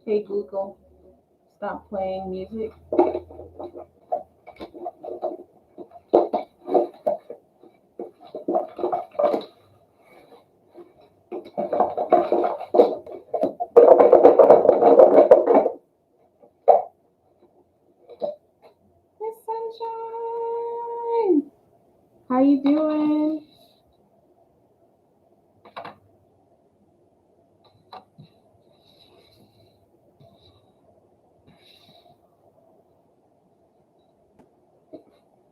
Hey Google, stop playing music. Miss Sunshine, how you doing?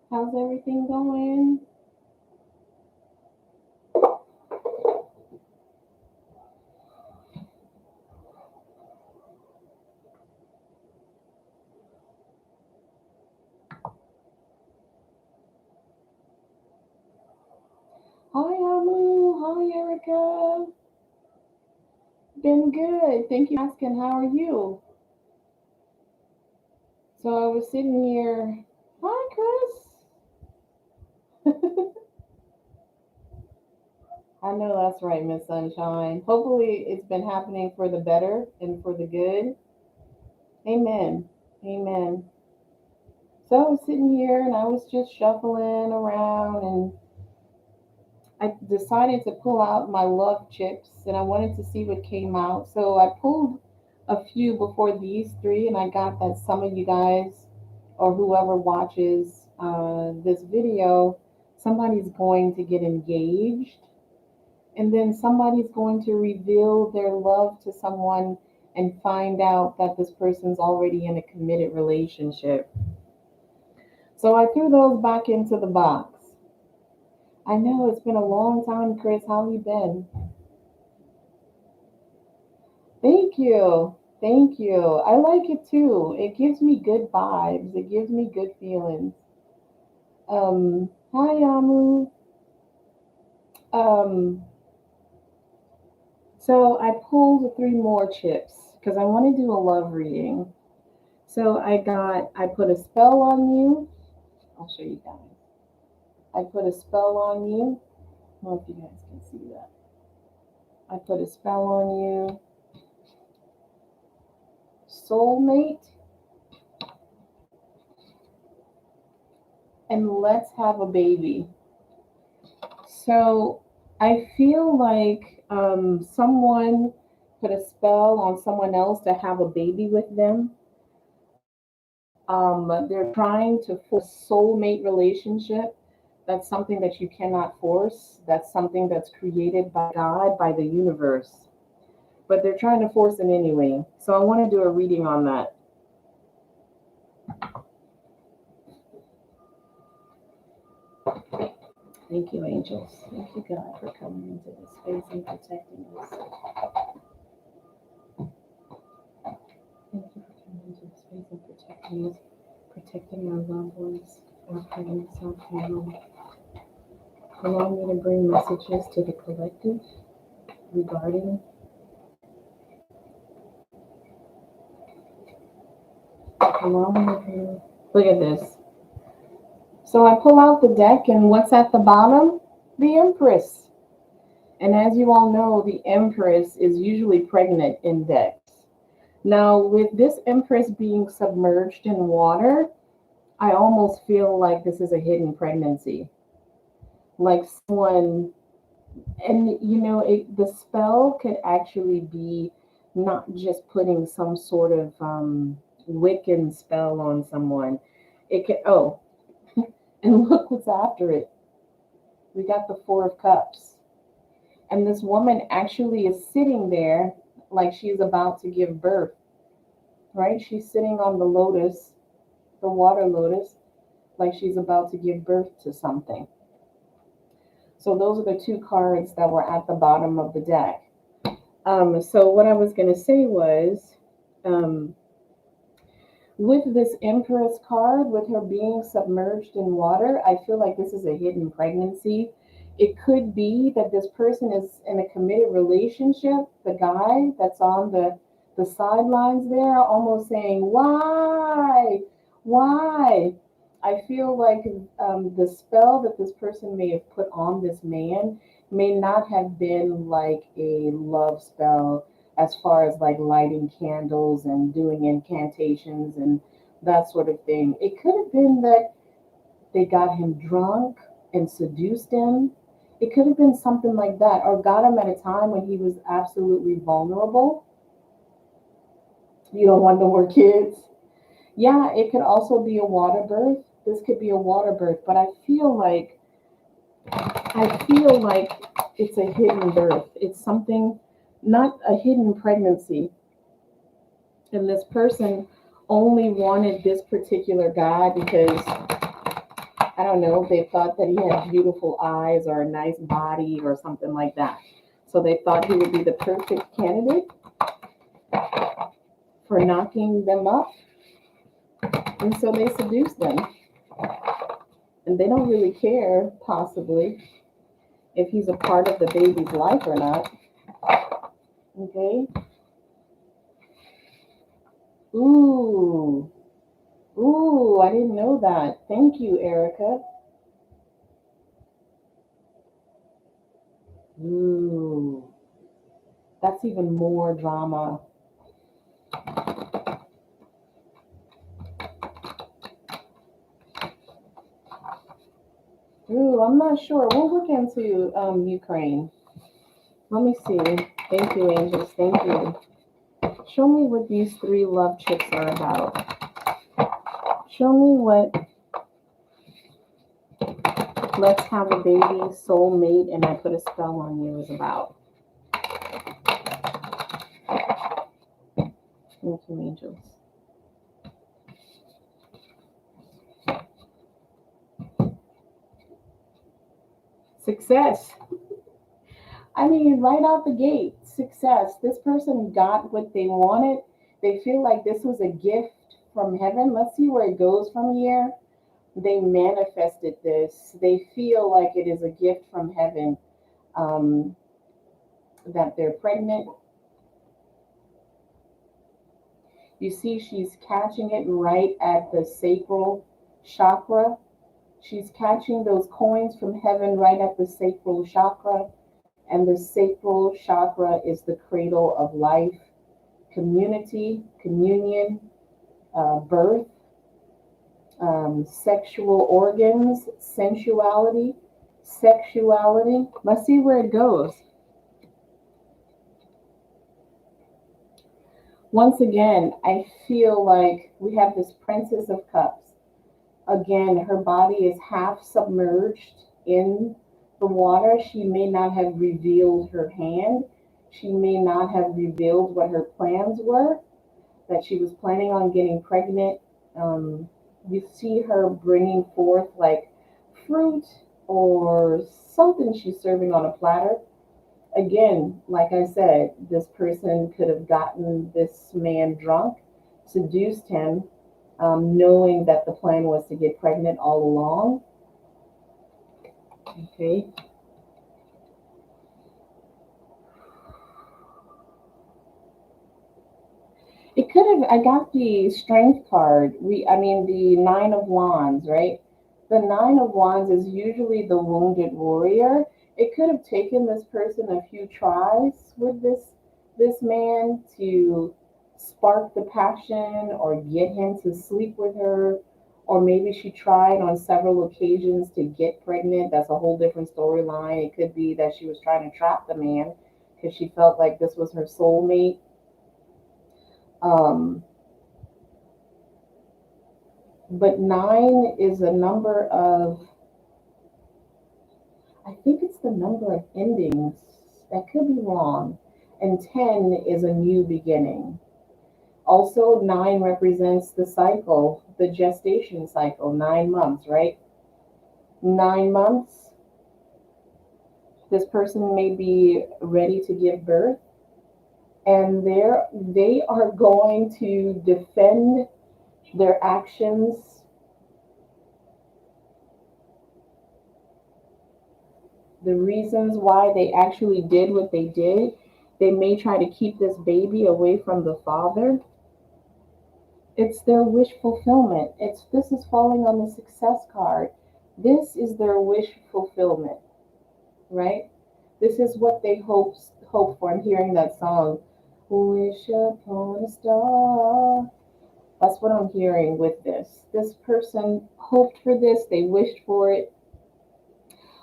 How's everything going? Hi Amu, hi Erica. Been good. Thank you for asking. How are you? So I was sitting here. Hi Chris. I know that's right, Miss Sunshine. Hopefully it's been happening for the better and for the good. Amen. Amen. So I was sitting here and I was just shuffling around and I decided to pull out my love chips and I wanted to see what came out. So I pulled a few before these three and I got that some of you guys or whoever watches this video, somebody's going to get engaged and then somebody's going to reveal their love to someone and find out that this person's already in a committed relationship. So I threw those back into the box. I know it's been a long time, Chris. How have you been? Thank you. Thank you. I like it too. It gives me good vibes. It gives me good feelings. Hi Amu. Um, so I pulled three more chips because I want to do a love reading. So I put a spell on you. I'll show you guys. I put a spell on you. I don't know if you guys can see that. I put a spell on you. Soulmate. And let's have a baby. So I feel like someone put a spell on someone else to have a baby with them. They're trying to force soulmate relationship. That's something that you cannot force. That's something that's created by God, by the universe. But they're trying to force it anyway. So I want to do a reading on that. Thank you, angels. Thank you, God, for coming into this space and protecting us. Thank you for coming into this space and protecting us, protecting our loved ones, our friends, our family. Allow me to bring messages to the collective regarding. Allow me to bring. Look at this. So I pull out the deck, and what's at the bottom? The Empress. And as you all know, the Empress is usually pregnant in decks. Now, with this Empress being submerged in water, I almost feel like this is a hidden pregnancy. Like someone, and the spell could actually be not just putting some sort of Wiccan spell on someone. It could, oh, and look what's after it. We got the Four of Cups. And this woman actually is sitting there like she's about to give birth, right? She's sitting on the lotus, the water lotus, like she's about to give birth to something. So those are the two cards that were at the bottom of the deck. So what I was going to say was, um, with this Empress card, with her being submerged in water, I feel like this is a hidden pregnancy. It could be that this person is in a committed relationship. The guy that's on the sidelines there, almost saying, "Why, why?" I feel like the spell that this person may have put on this man may not have been like a love spell as far as like lighting candles and doing incantations and that sort of thing. It could have been that they got him drunk and seduced him. It could have been something like that, or got him at a time when he was absolutely vulnerable. You don't want no more kids. Yeah, it could also be a water birth. This could be a water birth, but I feel like it's a hidden birth. It's something, not a hidden pregnancy. And this person only wanted this particular guy because, I don't know, they thought that he had beautiful eyes or a nice body or something like that. So they thought he would be the perfect candidate for knocking them up. And so they seduced them. And they don't really care, possibly, if he's a part of the baby's life or not. Okay? Ooh. Ooh, I didn't know that. Thank you, Erica. Ooh. That's even more drama. Ooh, I'm not sure. We'll look into Ukraine. Let me see. Thank you, angels. Thank you. Show me what these three love chips are about. Show me what let's have a baby, soulmate, and I put a spell on you is about. Thank you, angels. Success. I mean, right out the gate, success. This person got what they wanted. They feel like this was a gift from heaven. Let's see where it goes from here. They manifested this. They feel like it is a gift from heaven, um, that they're pregnant. You see, she's catching it right at the sacral chakra. She's catching those coins from heaven right at the sacral chakra. And the sacral chakra is the cradle of life, community, communion, birth, sexual organs, sensuality, sexuality. Let's see where it goes. Once again, I feel like we have this Princess of Cups. Again, her body is half submerged in the water. She may not have revealed her hand. She may not have revealed what her plans were, that she was planning on getting pregnant. You see her bringing forth like fruit or something she's serving on a platter. Again, like I said, this person could have gotten this man drunk, seduced him, knowing that the plan was to get pregnant all along. Okay. It could have, I got the strength card. The Nine of Wands, right? The Nine of Wands is usually the wounded warrior. It could have taken this person a few tries with this man to spark the passion or get him to sleep with her. Or maybe she tried on several occasions to get pregnant. That's a whole different storyline. It could be that she was trying to trap the man because she felt like this was her soulmate. Um, but nine is a number of, I think it's the number of endings. That could be wrong. And 10 is a new beginning. Also, nine represents the cycle, the gestation cycle, 9 months, right? 9 months, this person may be ready to give birth, and they are going to defend their actions. The reasons why they actually did what they did. They may try to keep this baby away from the father. It's their wish fulfillment. This is falling on the success card. This is their wish fulfillment, right? This is what they hope for. I'm hearing that song. Wish upon a star. That's what I'm hearing with this. This person hoped for this, they wished for it.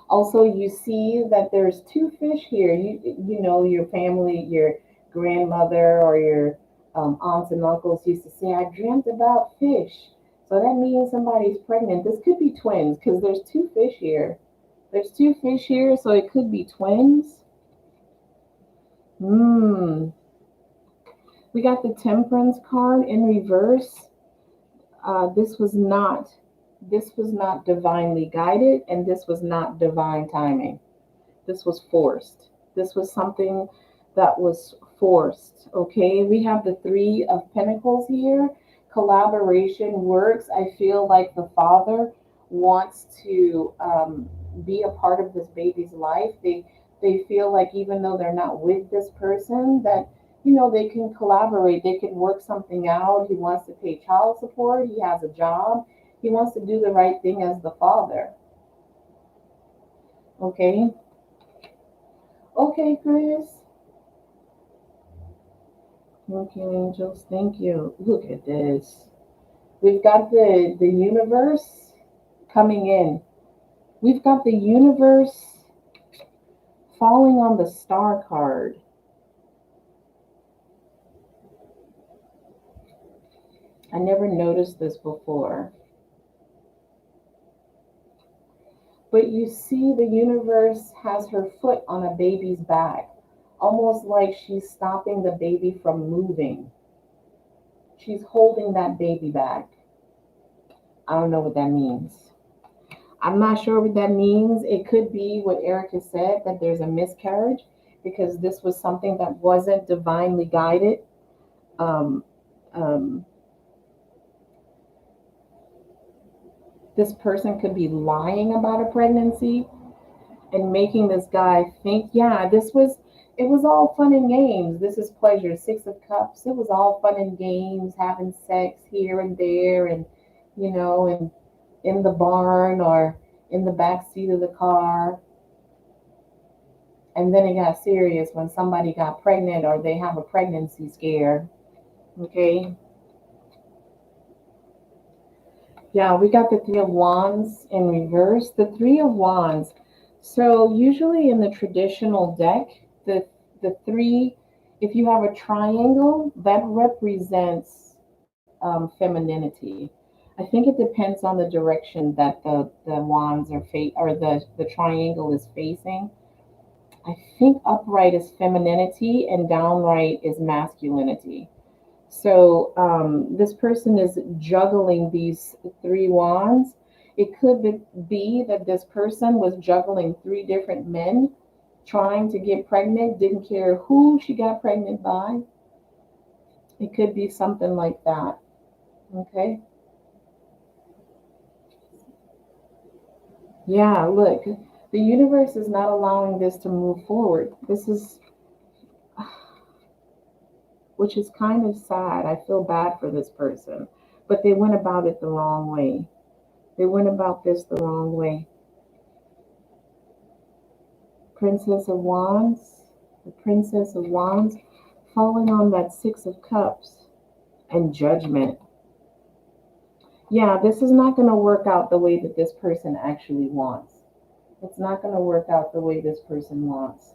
Also, you see that there's two fish here. You know your family, your grandmother or your aunts and uncles used to say, "I dreamt about fish." So that means somebody's pregnant. This could be twins because there's two fish here. There's two fish here, so it could be twins. Hmm. We got the Temperance card in reverse. This was not. This was not divinely guided, and this was not divine timing. This was forced. This was something that was forced. Okay, we have the Three of Pentacles here. Collaboration works. I feel like the father wants to be a part of this baby's life. They feel like even though they're not with this person, that they can collaborate. They can work something out. He wants to pay child support. He has a job. He wants to do the right thing as the father. Okay. Okay, Chris. Thank you, angels. Thank you. Look at this. We've got the universe coming in. We've got the universe falling on the star card. I never noticed this before. But you see, the universe has her foot on a baby's back, almost like she's stopping the baby from moving. She's holding that baby back. I don't know what that means. I'm not sure what that means. It could be what Erica said, that there's a miscarriage because this was something that wasn't divinely guided. Um, um, this person could be lying about a pregnancy and making this guy think, yeah, it was all fun and games. This is pleasure. Six of Cups. It was all fun and games, having sex here and there, and and in the barn or in the back seat of the car. And then it got serious when somebody got pregnant or they have a pregnancy scare. Okay. Yeah, we got the Three of Wands in reverse. The Three of Wands. So usually in the traditional deck, the three, if you have a triangle, that represents femininity. I think it depends on the direction that the wands are or the triangle is facing. I think upright is femininity and downright is masculinity. So this person is juggling these three wands. It could be that this person was juggling three different men trying to get pregnant, didn't care who she got pregnant by. It could be something like that. Okay. Yeah, look, the universe is not allowing this to move forward. This is, which is kind of sad. I feel bad for this person, but they went about it the wrong way. They went about this the wrong way. Princess of Wands, the Princess of Wands, falling on that Six of Cups and Judgment. Yeah, this is not going to work out the way that this person actually wants. It's not going to work out the way this person wants.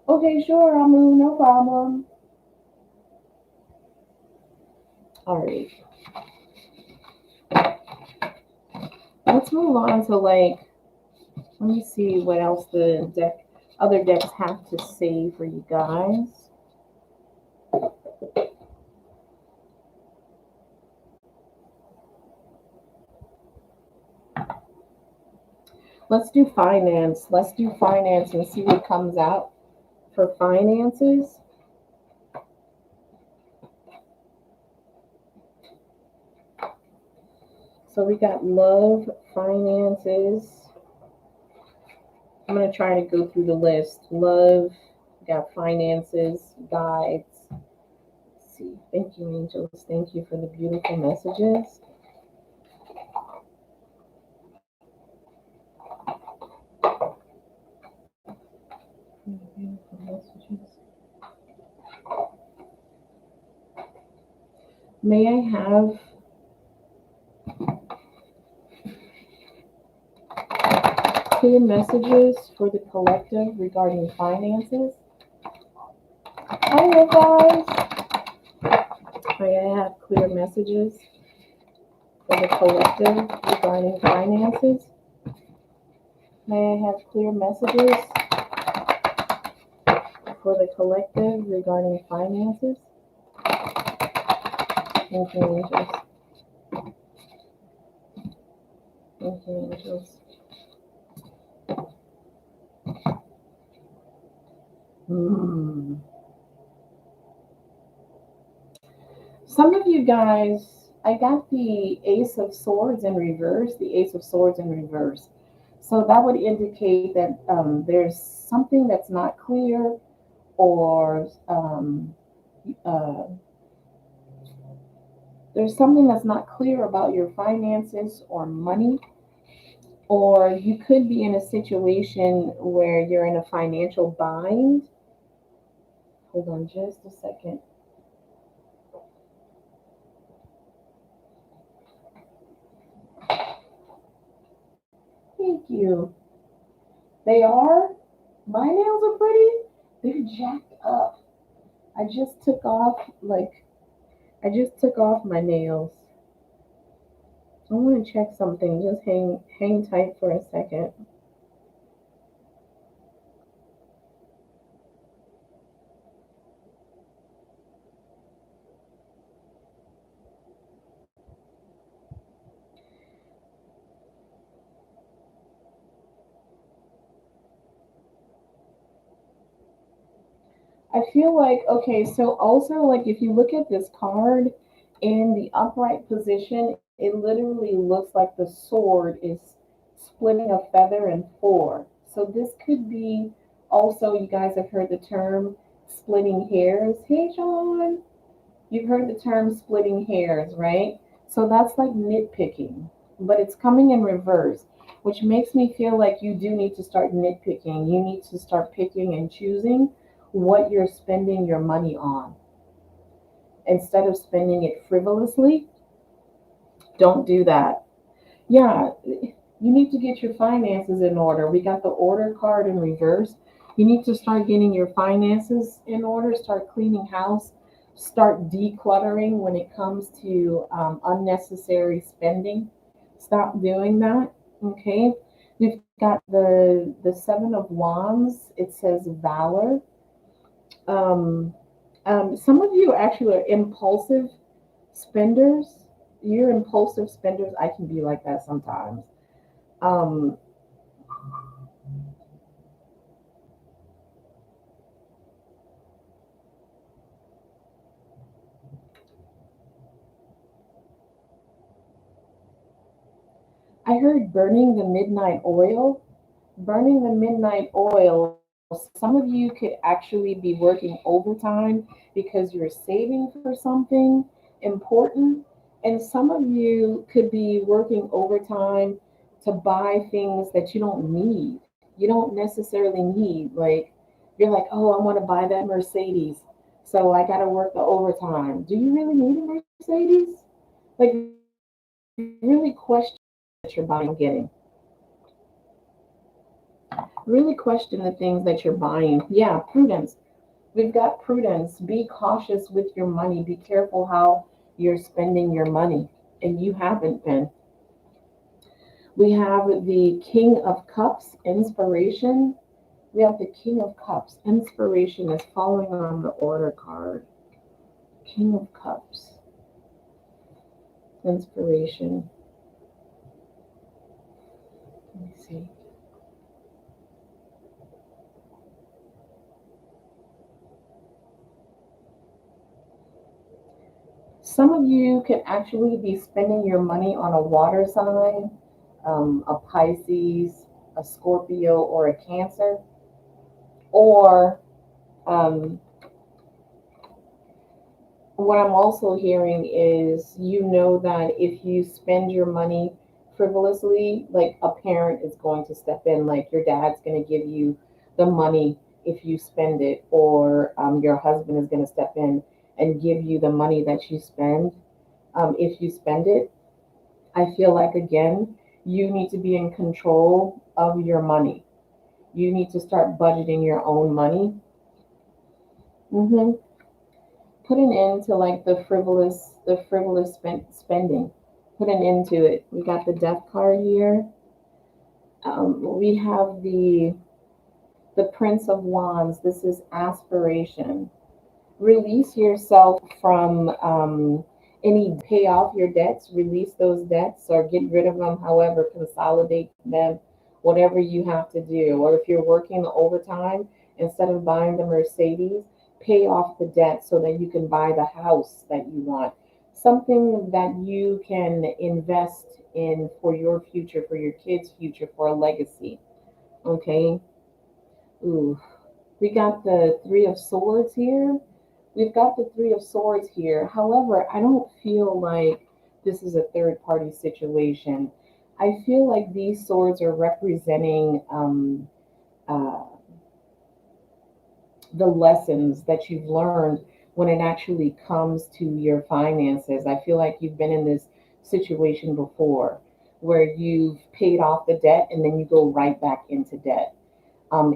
Okay, sure, I'll move, no problem. All right. Let's move on to let me see what else the other decks have to say for you guys. Let's do finance. Let's do finance and see what comes out for finances. So we got love, finances. I'm going to try to go through the list. Love, we got finances, guides. Let's see. Thank you, angels. Thank you for the beautiful messages. May I have clear messages for the collective regarding finances? Hi, you guys. May I have clear messages for the collective regarding finances? May I have clear messages for the collective regarding finances? Thank you, angels. Thank you, angels. Hmm. Some of you guys, I got the Ace of Swords in reverse, the Ace of Swords in reverse. So that would indicate that there's something that's not clear, or uh, there's something that's not clear about your finances or money, or you could be in a situation where you're in a financial bind. Hold on just a second. Thank you. They are? My nails are pretty? They're jacked up. I just took off, like, I just took off my nails. I want to check something. Just hang tight for a second. I feel like, okay, so also, like, if you look at this card in the upright position, it literally looks like the sword is splitting a feather in four. So this could be also, you guys have heard the term splitting hairs. Hey, John. You've heard the term splitting hairs, right? So that's like nitpicking, but it's coming in reverse, which makes me feel like you do need to start nitpicking. You need to start picking and choosing what you're spending your money on. Instead of spending it frivolously, don't do that. Yeah, you need to get your finances in order. We got the order card in reverse. You need to start getting your finances in order, start cleaning house, start decluttering when it comes to unnecessary spending. Stop doing that. Okay. We've got the Seven of Wands. It says valor. Um, some of you actually are impulsive spenders. You're impulsive spenders. I can be like that sometimes. Um, I heard burning the midnight oil. Burning the midnight oil. Some of you could actually be working overtime because you're saving for something important. And some of you could be working overtime to buy things that you don't need. You don't necessarily need. Like, you're like, oh, I want to buy that Mercedes. So I got to work the overtime. Do you really need a Mercedes? Like, really question that you're buying, getting. Really question the things that you're buying. Yeah, prudence. We've got prudence. Be cautious with your money. Be careful how you're spending your money. And you haven't been. We have the King of Cups, inspiration. We have the King of Cups. Inspiration is following on the order card. King of Cups, inspiration. Let me see. Some of you could actually be spending your money on a water sign, a Pisces, a Scorpio, or a Cancer. Or um, what I'm also hearing is, you know, that if you spend your money frivolously, like, a parent is going to step in, like your dad's going to give you the money if you spend it, or your husband is going to step in and give you the money that you spend. if you spend it. I feel like, again, you need to be in control of your money. You need to start budgeting your own money. hmm Put an end to like the frivolous spending. Put an end to it. We got the death card here. We have the Prince of Wands. This is aspiration. Release yourself from any pay off your debts, release those debts or get rid of them, however, consolidate them, whatever you have to do. Or if you're working the overtime, instead of buying the Mercedes, pay off the debt so that you can buy the house that you want. Something that you can invest in for your future, for your kids' future, for a legacy. Okay. Ooh, we got the Three of Swords here. We've got the Three of Swords here. However, I don't feel like this is a third party situation. I feel like these swords are representing uh, the lessons that you've learned when it actually comes to your finances. I feel like you've been in this situation before where you've paid off the debt and then you go right back into debt.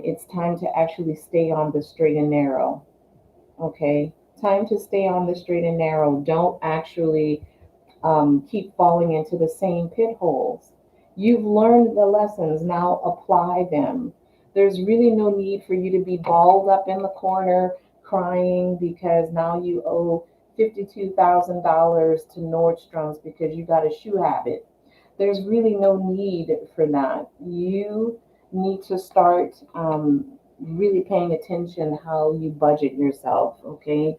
It's time to actually stay on the straight and narrow. Okay, time to stay on the straight and narrow. Don't actually keep falling into the same pit holes. You've learned the lessons, now apply them. There's really no need for you to be balled up in the corner crying because now you owe $52,000 to Nordstrom's because you got a shoe habit. There's really no need for that. You need to start really paying attention how you budget yourself, okay?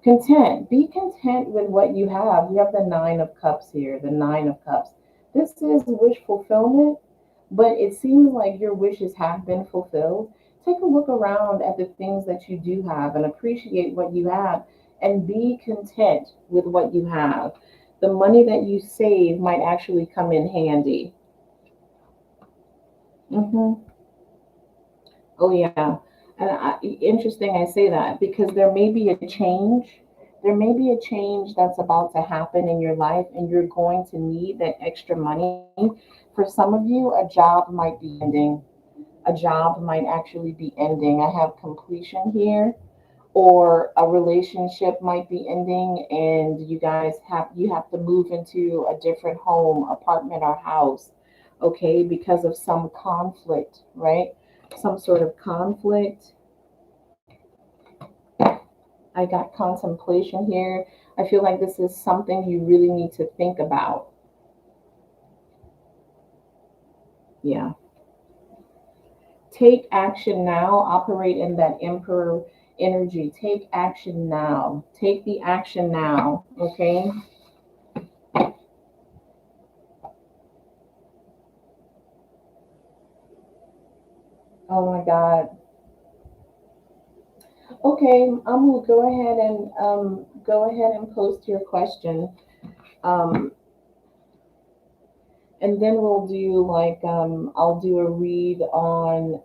Content. Be content with what you have. You have the Nine of Cups here, the Nine of Cups. This is wish fulfillment, but it seems like your wishes have been fulfilled. Take a look around at the things that you do have and appreciate what you have and be content with what you have. The money that you save might actually come in handy. hmm Oh, yeah. Interesting I say that because there may be a change. There may be a change that's about to happen in your life, and you're going to need that extra money. For some of you, a job might be ending. A job might actually be ending. I have completion here, or a relationship might be ending, and you have to move into a different home, apartment, or house, okay, because of some conflict, right? Some sort of conflict. I got contemplation here. I feel like this is something you really need to think about. Yeah. Take action now. Operate in that emperor energy. Take action now. Take the action now. Okay. Oh my God. Okay. Will go ahead and post your question. Um, and then we'll do like I'll do a read on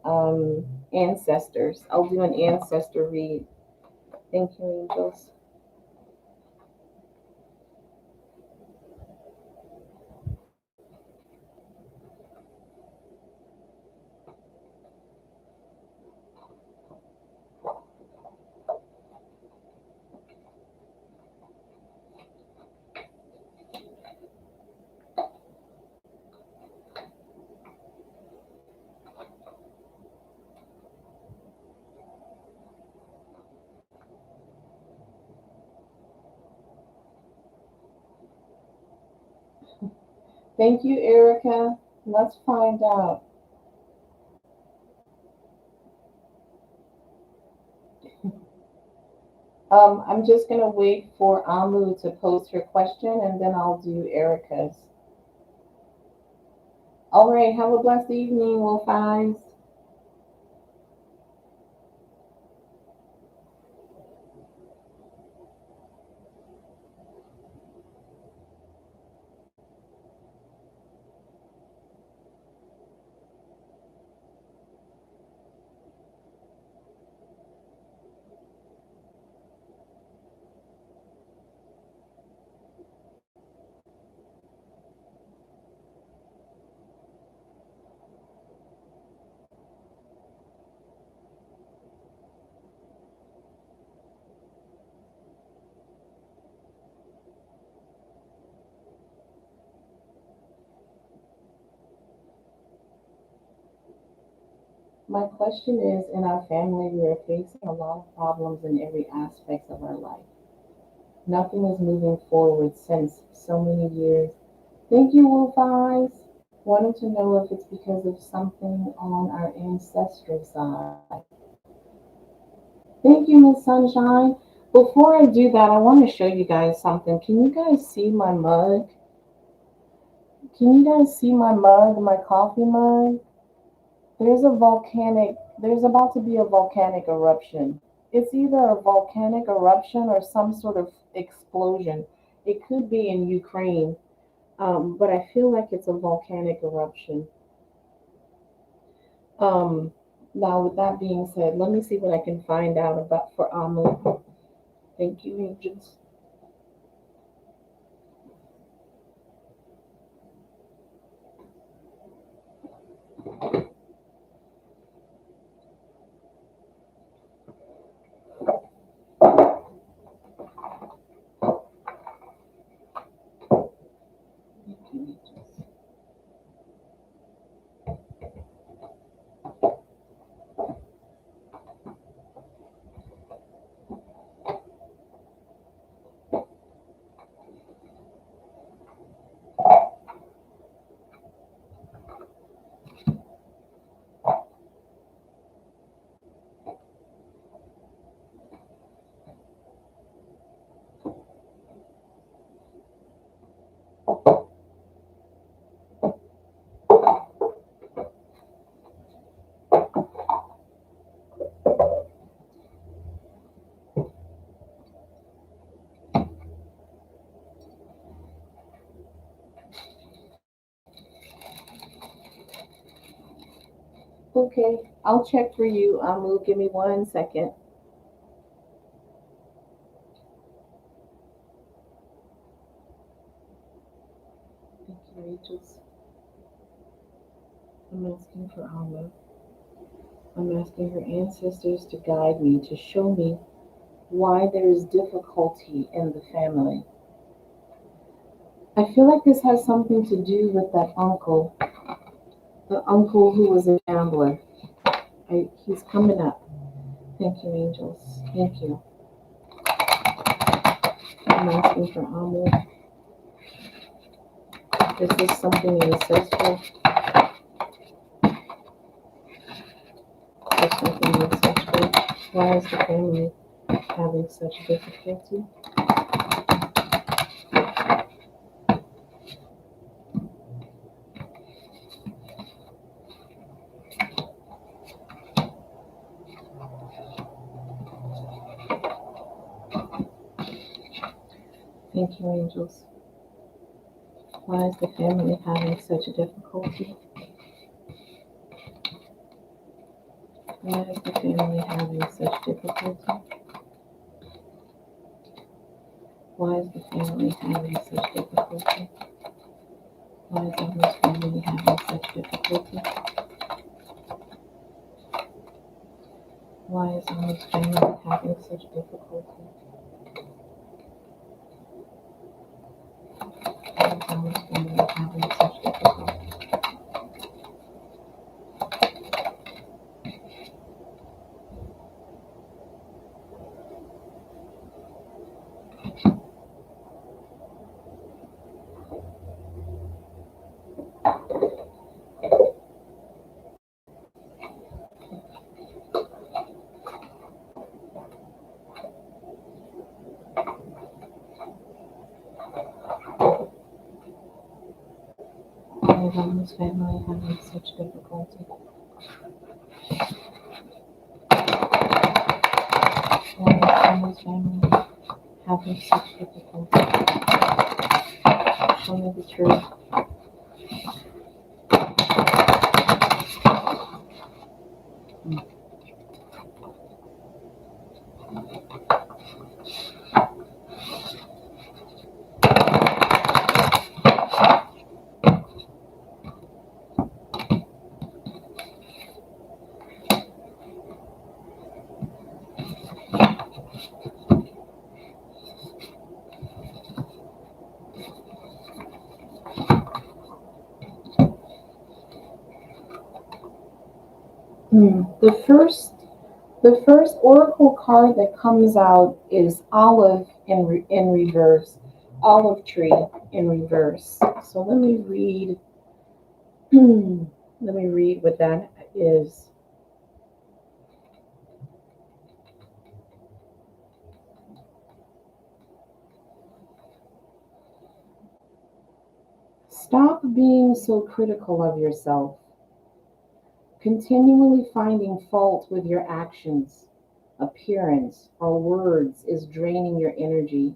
ancestors. I'll do an ancestor read. Thank you, angels. Thank you, Erica. Let's find out. I'm just gonna wait for Amu to post her question and then I'll do Erica's. All right, have a blessed evening, Wolf Eyes. My question is, in our family, we are facing a lot of problems in every aspect of our life. Nothing is moving forward since so many years. Thank you, Wolf Eyes. Wanted to know if it's because of something on our ancestral side. Thank you, Miss Sunshine. Before I do that, I want to show you guys something. Can you guys see my mug? Can you guys see my mug, my coffee mug? There's about to be a volcanic eruption. It's either a volcanic eruption or some sort of explosion. It could be in Ukraine, but I feel like it's a volcanic eruption. Um, Now, with that being said, let me see what I can find out about for Amu. Thank you, angels. Thank you, angels. Okay, I'll check for you, Amu. Give me 1 second. Thank you, angels. I'm asking for Amu. I'm asking her ancestors to guide me, to show me why there is difficulty in the family. I feel like this has something to do with that uncle, the uncle who was a gambler. He's coming up. Thank you, angels. Thank you. I'm asking for Amu. Is this something ancestral? Is something ancestral? Why is the family having such difficulty? Thank you, angels. Why is the family having such a difficulty? Why is the family having such difficulty? Why is the family having such difficulty? Why is Emma's family having such difficulty? Why is Emma's family having such difficulty? Why is Emma's family having such difficulty? Why is Emma's family having such difficulty? Why is Emma's family having such difficulty? Show me the truth. The first oracle card that comes out is olive in reverse, olive tree in reverse. So let me read. Let me read what that is. Stop being so critical of yourself. Continually finding fault with your actions, appearance, or words is draining your energy.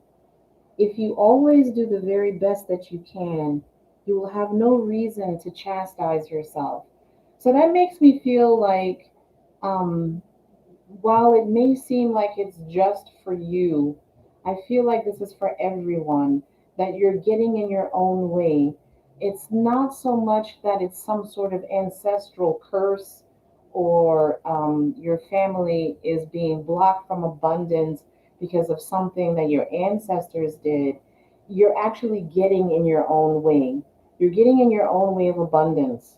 If you always do the very best that you can, you will have no reason to chastise yourself. So that makes me feel like, um, while it may seem like it's just for you, I feel like this is for everyone, that you're getting in your own way. It's not so much that it's some sort of ancestral curse or your family is being blocked from abundance because of something that your ancestors did. You're actually getting in your own way. You're getting in your own way of abundance.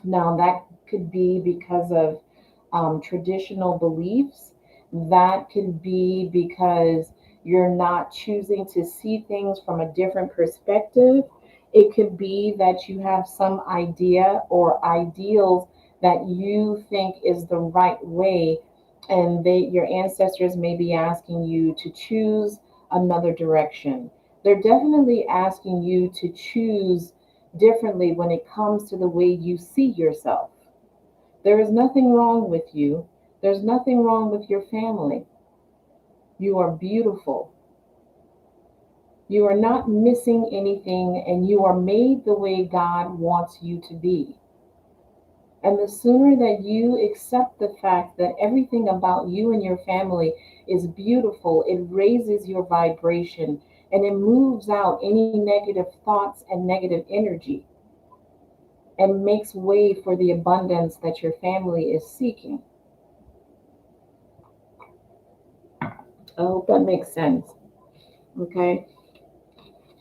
Now, that could be because of traditional beliefs. That could be because you're not choosing to see things from a different perspective. It could be that you have some idea or ideals that you think is the right way, and your ancestors may be asking you to choose another direction. They're definitely asking you to choose differently when it comes to the way you see yourself. There is nothing wrong with you. There's nothing wrong with your family. You are beautiful. You are not missing anything, and you are made the way God wants you to be. And the sooner that you accept the fact that everything about you and your family is beautiful, it raises your vibration and it moves out any negative thoughts and negative energy and makes way for the abundance that your family is seeking. I hope that makes sense. Okay.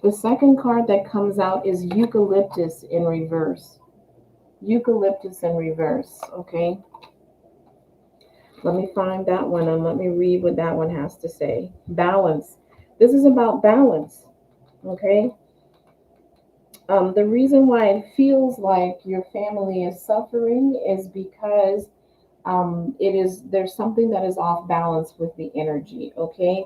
The second card that comes out is eucalyptus in reverse. Eucalyptus in reverse. Okay. Let me find that one and let me read what that one has to say. Balance. This is about balance. Okay. The reason why it feels like your family is suffering is because there's something that is off balance with the energy. Okay.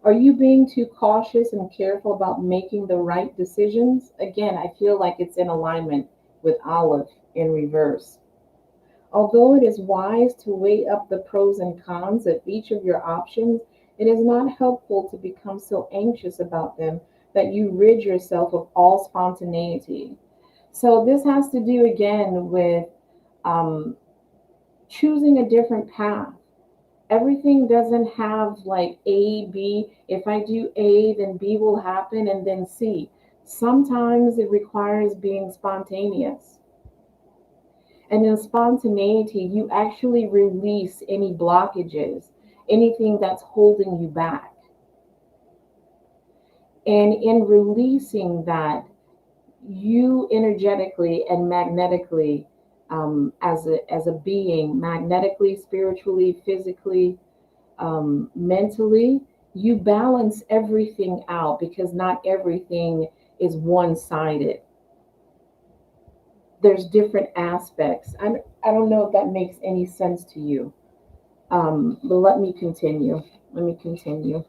Are you being too cautious and careful about making the right decisions? Again, I feel like it's in alignment with olive in reverse. Although it is wise to weigh up the pros and cons of each of your options, it is not helpful to become so anxious about them that you rid yourself of all spontaneity. So, this has to do again with um, choosing a different path. Everything doesn't have like A, B. If I do A, then B will happen, and then C. Sometimes it requires being spontaneous. And in spontaneity, you actually release any blockages, anything that's holding you back. And in releasing that, you energetically and magnetically, as a being, magnetically, spiritually, physically, mentally, you balance everything out because not everything is one sided. There's different aspects. I don't know if that makes any sense to you, but let me continue. Let me continue.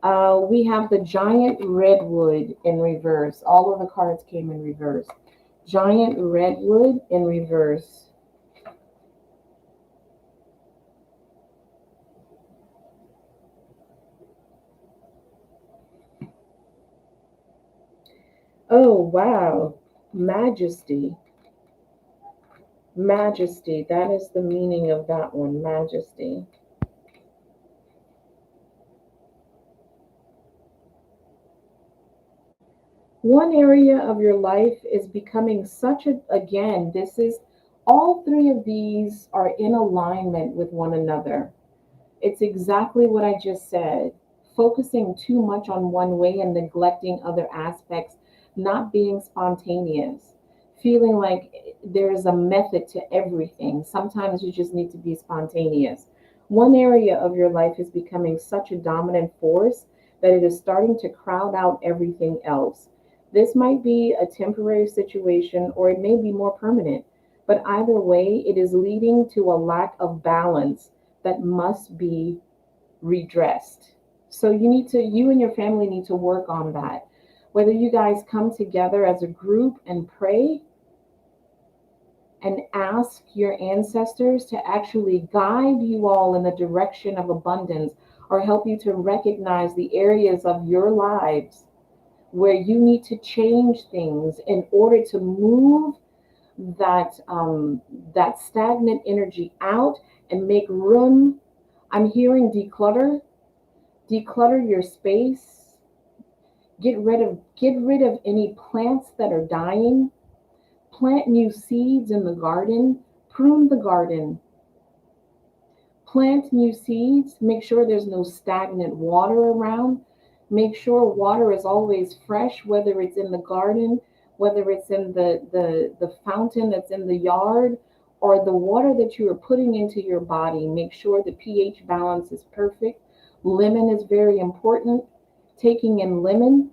We have the giant redwood in reverse. All of the cards came in reverse. Giant redwood in reverse. Oh, wow. Majesty. Majesty. That is the meaning of that one. Majesty. One area of your life is becoming such a, again, this is, all three of these are in alignment with one another. It's exactly what I just said. Focusing too much on one way and neglecting other aspects, not being spontaneous, feeling like there's a method to everything. Sometimes you just need to be spontaneous. One area of your life is becoming such a dominant force that it is starting to crowd out everything else. This might be a temporary situation or it may be more permanent, but either way, it is leading to a lack of balance that must be redressed. So you and your family need to work on that. Whether you guys come together as a group and pray and ask your ancestors to actually guide you all in the direction of abundance or help you to recognize the areas of your lives where you need to change things in order to move that stagnant energy out and make room. I'm hearing declutter your space, get rid of any plants that are dying, plant new seeds in the garden, prune the garden, plant new seeds, make sure there's no stagnant water around. Make sure water is always fresh, whether it's in the garden, whether it's in the fountain that's in the yard, or the water that you are putting into your body. Make sure the pH balance is perfect. Lemon is very important. Taking in lemon,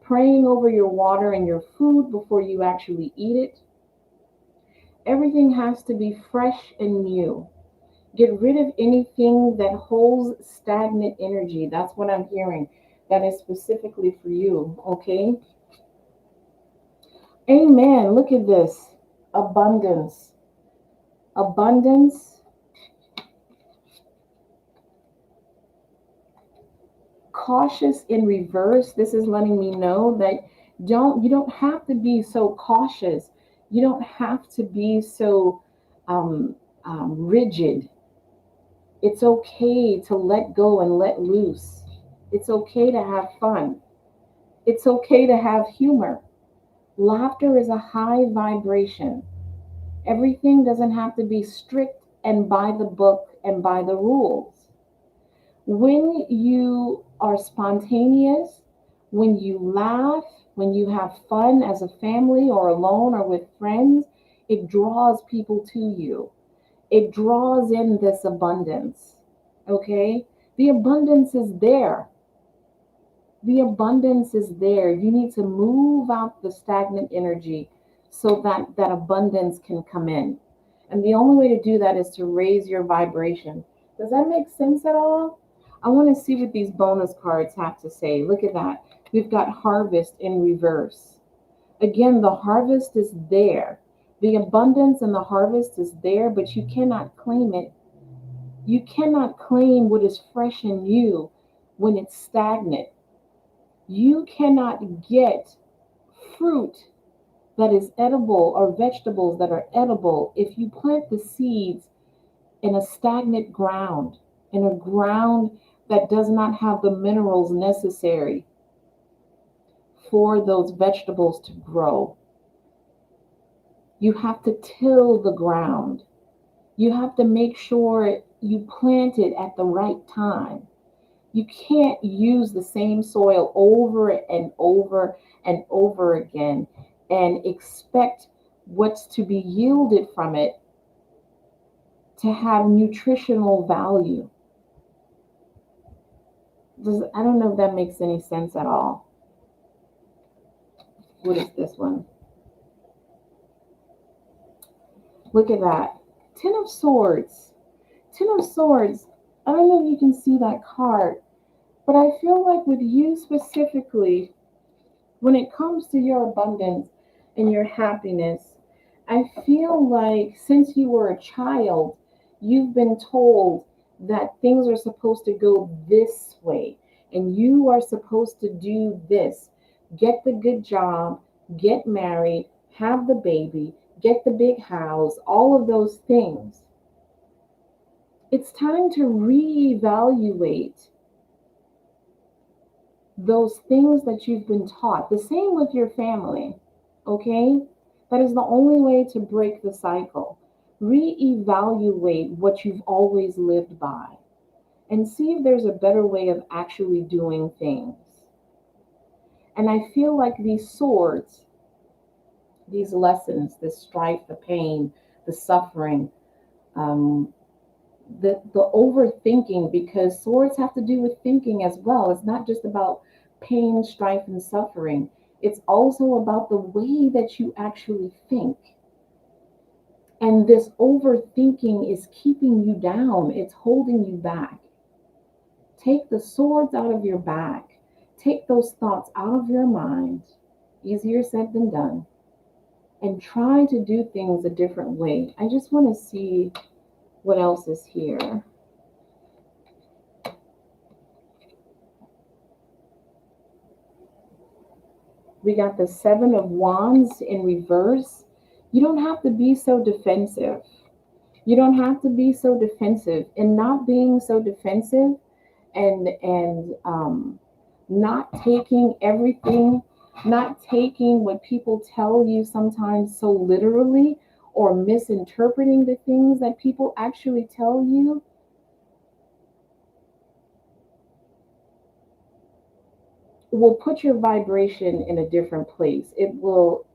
praying over your water and your food before you actually eat it. Everything has to be fresh and new. Get rid of anything that holds stagnant energy. That's what I'm hearing. That is specifically for you, okay? Amen. Look at this. Abundance. Abundance. Cautious in reverse. This is letting me know that you don't have to be so cautious. You don't have to be so rigid. It's okay to let go and let loose. It's okay to have fun. It's okay to have humor. Laughter is a high vibration. Everything doesn't have to be strict and by the book and by the rules. When you are spontaneous, when you laugh, when you have fun as a family or alone or with friends, it draws people to you. It draws in this abundance. Okay? The abundance is there. The abundance is there. You need to move out the stagnant energy so that that abundance can come in. And the only way to do that is to raise your vibration. Does that make sense at all? I want to see what these bonus cards have to say. Look at that. We've got harvest in reverse. Again, the harvest is there. The abundance and the harvest is there, but you cannot claim it. You cannot claim what is fresh in you when it's stagnant. You cannot get fruit that is edible or vegetables that are edible if you plant the seeds in a stagnant ground, in a ground that does not have the minerals necessary for those vegetables to grow. You have to till the ground. You have to make sure you plant it at the right time. You can't use the same soil over and over and over again and expect what's to be yielded from it to have nutritional value. I don't know if that makes any sense at all. What is this one? Look at that. Ten of Swords. Ten of Swords. I don't know if you can see that card, but I feel like with you specifically, when it comes to your abundance and your happiness, I feel like since you were a child, you've been told that things are supposed to go this way and you are supposed to do this. Get the good job, get married, have the baby, get the big house, all of those things. It's time to reevaluate those things that you've been taught. The same with your family, okay? That is the only way to break the cycle. Reevaluate what you've always lived by and see if there's a better way of actually doing things. And I feel like these swords, these lessons, the strife, the pain, the suffering, um, the overthinking, because swords have to do with thinking as well. It's not just about pain, strife, and suffering. It's also about the way that you actually think. And this overthinking is keeping you down, it's holding you back. Take the swords out of your back, take those thoughts out of your mind. Easier said than done. And try to do things a different way. I just want to see what else is here. We got the Seven of Wands in reverse. You don't have to be so defensive. You don't have to be so defensive. And not being so defensive and not taking everything, not taking what people tell you sometimes so literally, or misinterpreting the things that people actually tell you, will put your vibration in a different place. It will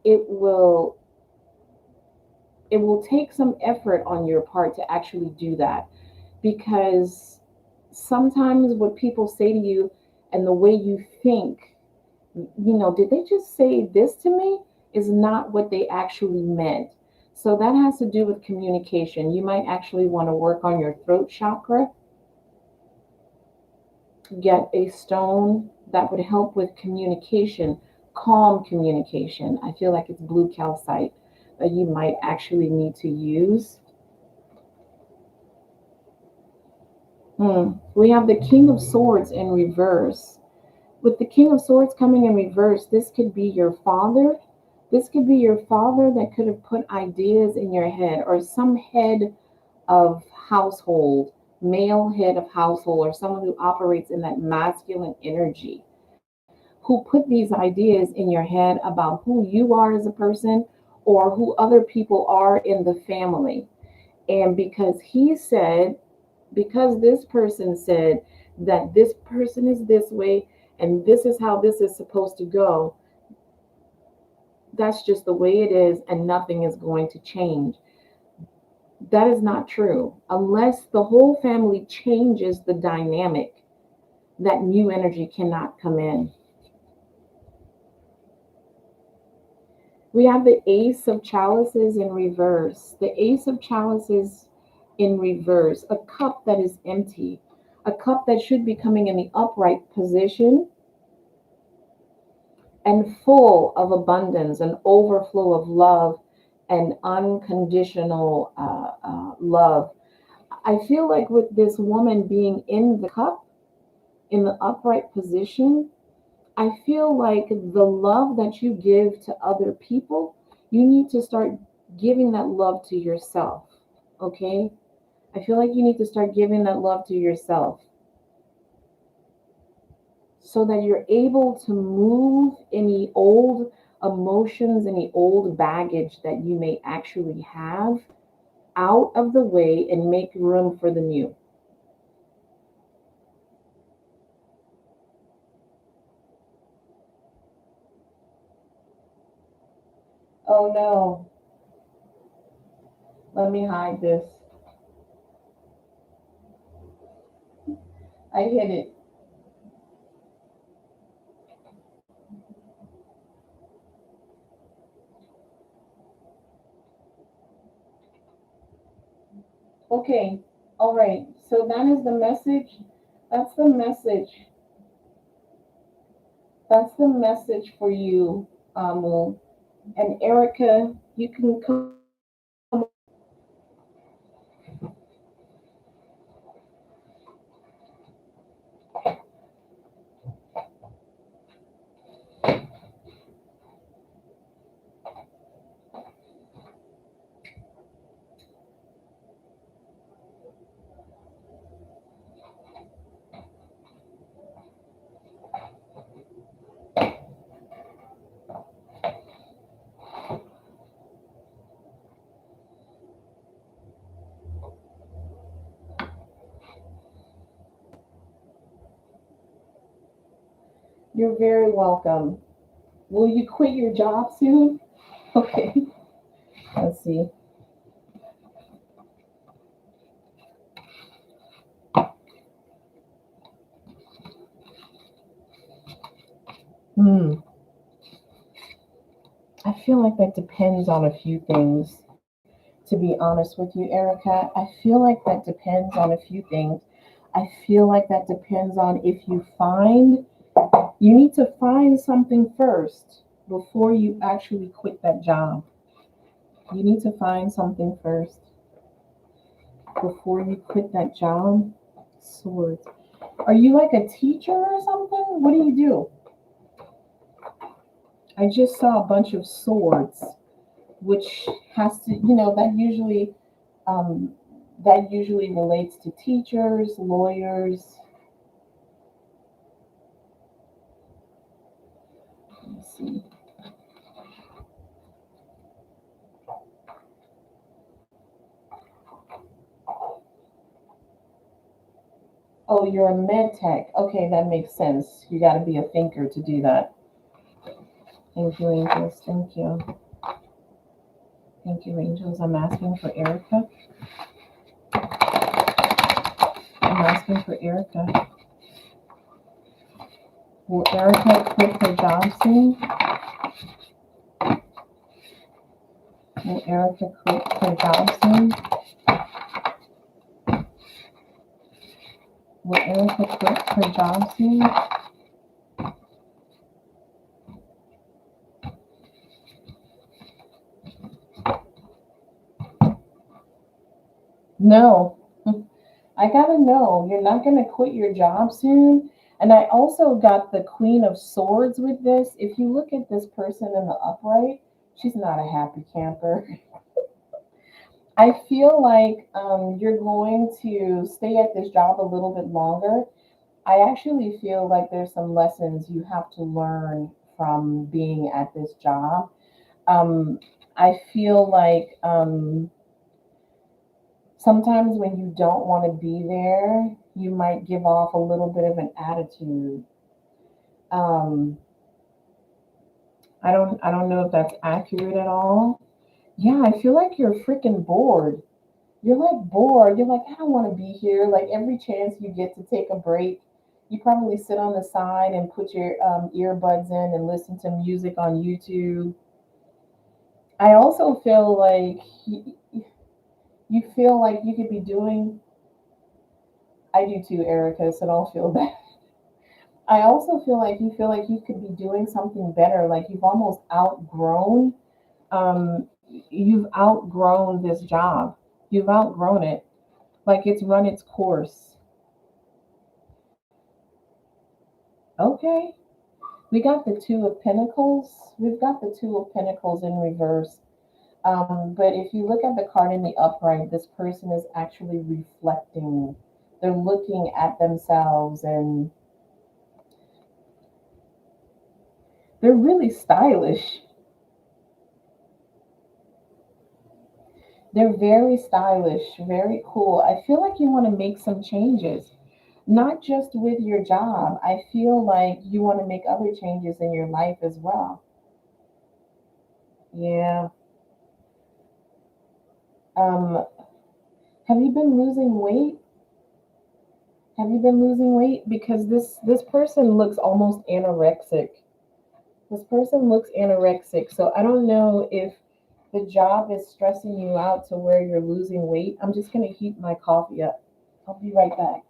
take some effort on your part to actually do that, because sometimes what people say to you and the way you think, did they just say this to me, is not what they actually meant. So that has to do with communication. You might actually want to work on your throat chakra, get a stone that would help with communication, calm communication. I feel like it's blue calcite that you might actually need to use. We have the King of Swords in reverse. With the King of Swords coming in reverse, this could be your father. This could be your father that could have put ideas in your head, or some head of household, male head of household, or someone who operates in that masculine energy, who put these ideas in your head about who you are as a person or who other people are in the family. And because this person said that this person is this way and this is how this is supposed to go, that's just the way it is and nothing is going to change. That is not true. Unless the whole family changes the dynamic, that new energy cannot come in. We have the Ace of Chalices in reverse. The Ace of Chalices in reverse, a cup that is empty, a cup that should be coming in the upright position and full of abundance, an overflow of love and unconditional love. I feel like with this woman being in the cup, in the upright position, I feel like the love that you give to other people, you need to start giving that love to yourself. Okay? I feel like you need to start giving that love to yourself so that you're able to move any old emotions, any old baggage that you may actually have out of the way and make room for the new. Oh no, let me hide this. I hid it. Okay, all right. So that is the message. That's the message. That's the message for you, Amu. And Erica, you can come. You're very welcome. Will you quit your job soon? Okay, let's see. Hmm. I feel like that depends on a few things. To be honest with you, Erica, I feel like that depends on a few things. I feel like that depends on if you need to find something first before you actually quit that job. You need to find something first before you quit that job. Swords. Are you like a teacher or something? What do you do? I just saw a bunch of swords, which has to, um, that usually relates to teachers, lawyers. Let me see. Oh, you're a med tech. Okay, that makes sense. You got to be a thinker to do that. Thank you, angels. Thank you. Thank you, angels. I'm asking for Erica. I'm asking for Erica. Will Erica quit her job soon? Will Erica quit her job soon? Will Erica quit her job soon? No. I gotta know. You're not gonna quit your job soon. And I also got the Queen of Swords with this. If you look at this person in the upright, she's not a happy camper. I feel like you're going to stay at this job a little bit longer. I actually feel like there's some lessons you have to learn from being at this job. Um, I feel like sometimes when you don't want to be there, you might give off a little bit of an attitude. Um, I don't know if that's accurate at all. Yeah, I feel like you're freaking bored. You're like bored. You're like, I don't want to be here. Like every chance you get to take a break, you probably sit on the side and put your earbuds in and listen to music on YouTube. I also feel like you feel like you could be doing. I do too, Erica. So don't feel bad. I also feel like you could be doing something better. Like you've outgrown this job. You've outgrown it. Like it's run its course. Okay. We got the Two of Pentacles. We've got the Two of Pentacles in reverse. But if you look at the card in the upright, this person is actually reflecting. They're looking at themselves and they're really stylish. They're very stylish, very cool. I feel like you want to make some changes, not just with your job. I feel like you want to make other changes in your life as well. Yeah. Um, have you been losing weight? Have you been losing weight? Because this person looks almost anorexic. This person looks anorexic. So I don't know if the job is stressing you out to where you're losing weight. I'm just gonna heat my coffee up. I'll be right back.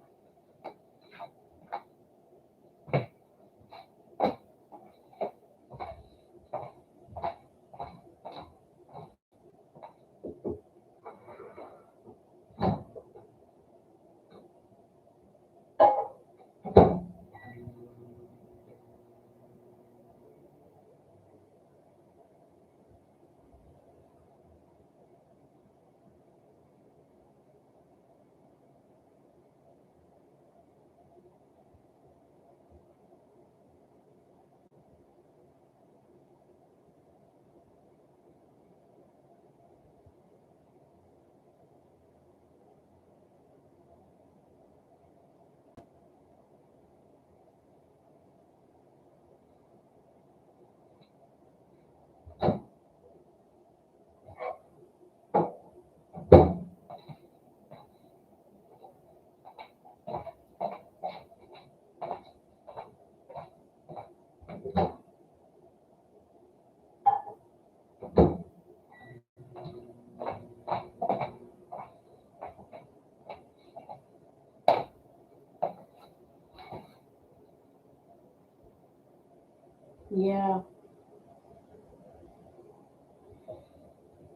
Yeah.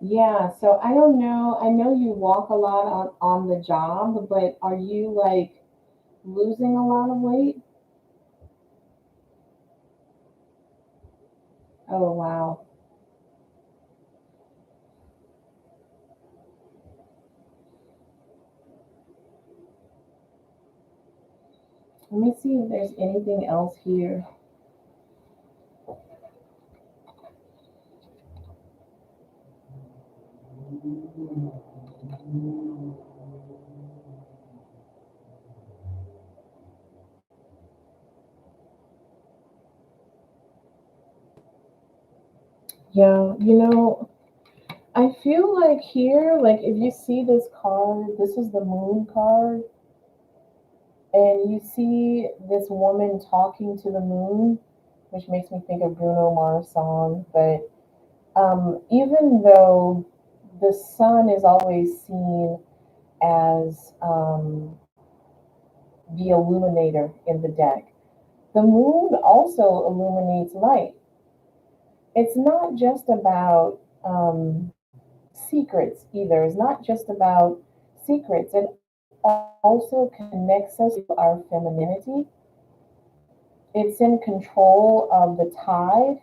Yeah. So I don't know. I know you walk a lot on the job, but are you like losing a lot of weight? Oh, wow. Let me see if there's anything else here. Yeah, I feel like here, like if you see this card, this is the moon card, and you see this woman talking to the moon, which makes me think of Bruno Mars song. But even though the sun is always seen as the illuminator in the deck, the moon also illuminates light. It's not just about secrets either. It's not just about secrets. It also connects us to our femininity. It's in control of the tide.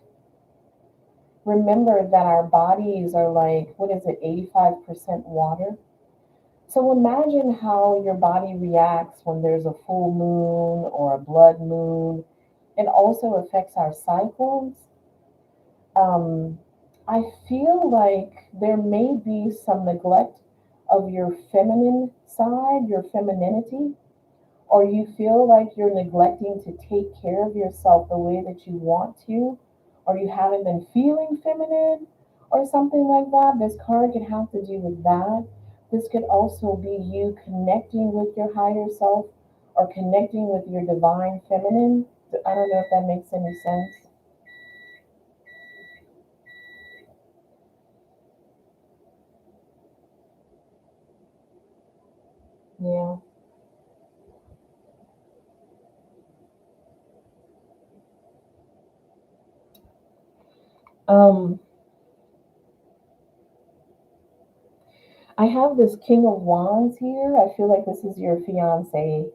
Remember that our bodies are like, what is it, 85% water? So imagine how your body reacts when there's a full moon or a blood moon. It also affects our cycles. Um, I feel like there may be some neglect of your feminine side, your femininity, or you feel like you're neglecting to take care of yourself the way that you want to, or you haven't been feeling feminine, or something like that. This card could have to do with that. This could also be you connecting with your higher self or connecting with your divine feminine. I don't know if that makes any sense. Yeah. Um, I have this King of Wands here. I feel like this is your fiance.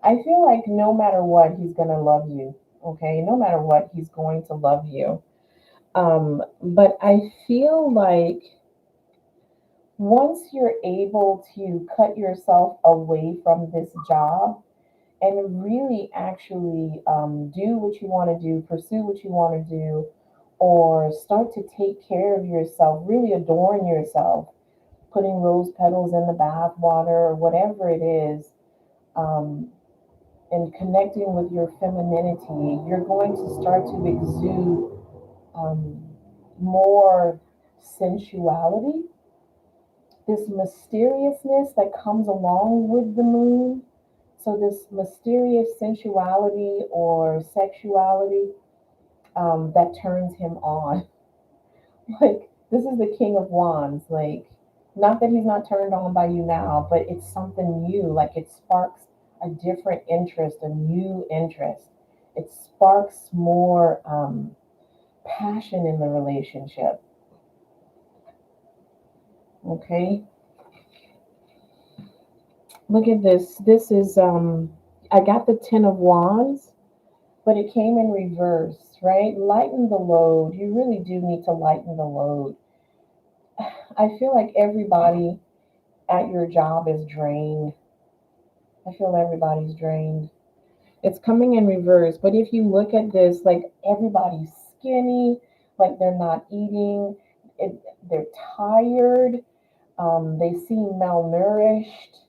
I feel like no matter what, he's going to love you. Okay. No matter what, he's going to love you. But I feel like once you're able to cut yourself away from this job and really actually do what you want to do, pursue what you want to do, or start to take care of yourself, really adorn yourself, putting rose petals in the bath water or whatever it is, um, and connecting with your femininity, you're going to start to exude um, more sensuality, this mysteriousness that comes along with the moon. So, this mysterious sensuality or sexuality that turns him on. Like, this is the King of Wands. Like, not that he's not turned on by you now, but it's something new. Like, it sparks a different interest, a new interest. It sparks more passion in the relationship. Okay. Look at this. This is, I got the Ten of Wands, but it came in reverse, right? Lighten the load. You really do need to lighten the load. I feel like everybody at your job is drained. I feel everybody's drained. It's coming in reverse. But if you look at this, like everybody's skinny, like they're not eating, they're tired, they seem malnourished,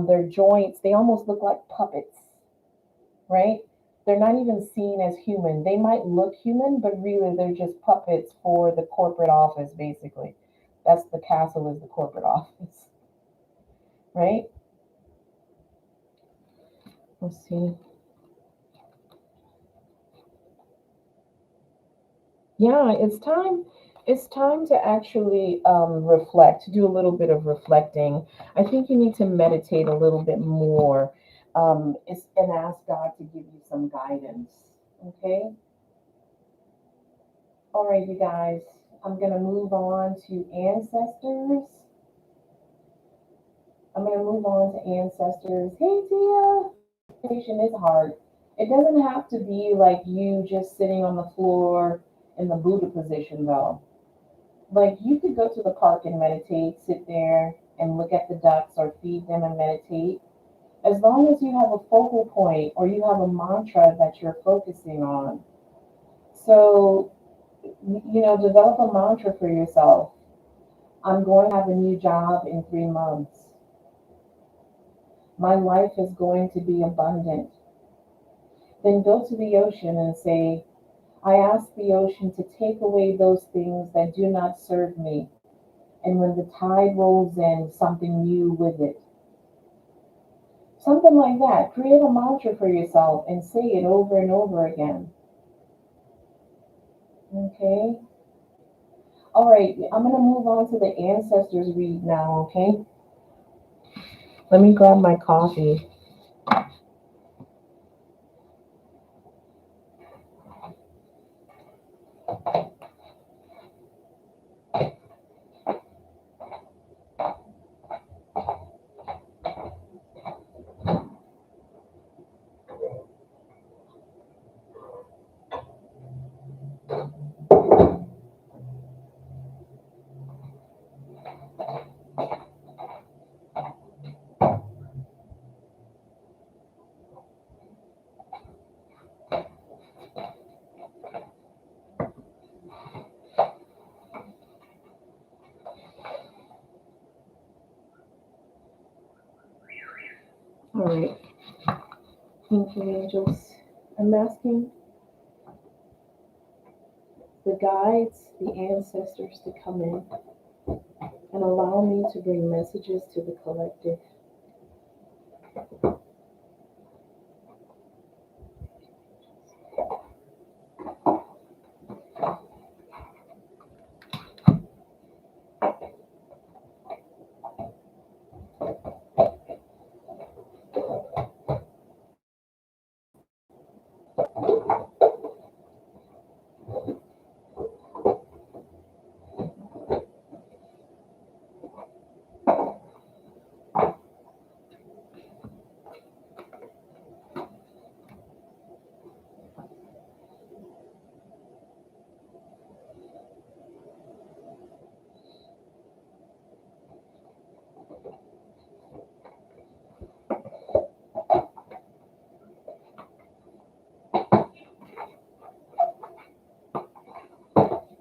their joints, they almost look like puppets, right? They're not even seen as human. They might look human, but really they're just puppets for the corporate office, basically. That's the castle is the corporate office, right? Let's see. Yeah, it's time. It's time to actually reflect, do a little bit of reflecting. I think you need to meditate a little bit more, and ask God to give you some guidance. Okay. All right, you guys, I'm going to move on to ancestors. Hey, Tia. Meditation is hard. It doesn't have to be like you just sitting on the floor in the Buddha position, though. Like you could go to the park and meditate, sit there and look at the ducks or feed them and meditate. As long as you have a focal point or you have a mantra that you're focusing on. So, develop a mantra for yourself. I'm going to have a new job in 3 months. My life is going to be abundant. Then go to the ocean and say, I ask the ocean to take away those things that do not serve me. And when the tide rolls in, something new with it. Something like that. Create a mantra for yourself and say it over and over again. Okay? All right, I'm going to move on to the ancestors read now, okay? Let me grab my coffee. All right. Thank you, angels. I'm asking the guides, the ancestors to come in and allow me to bring messages to the collective.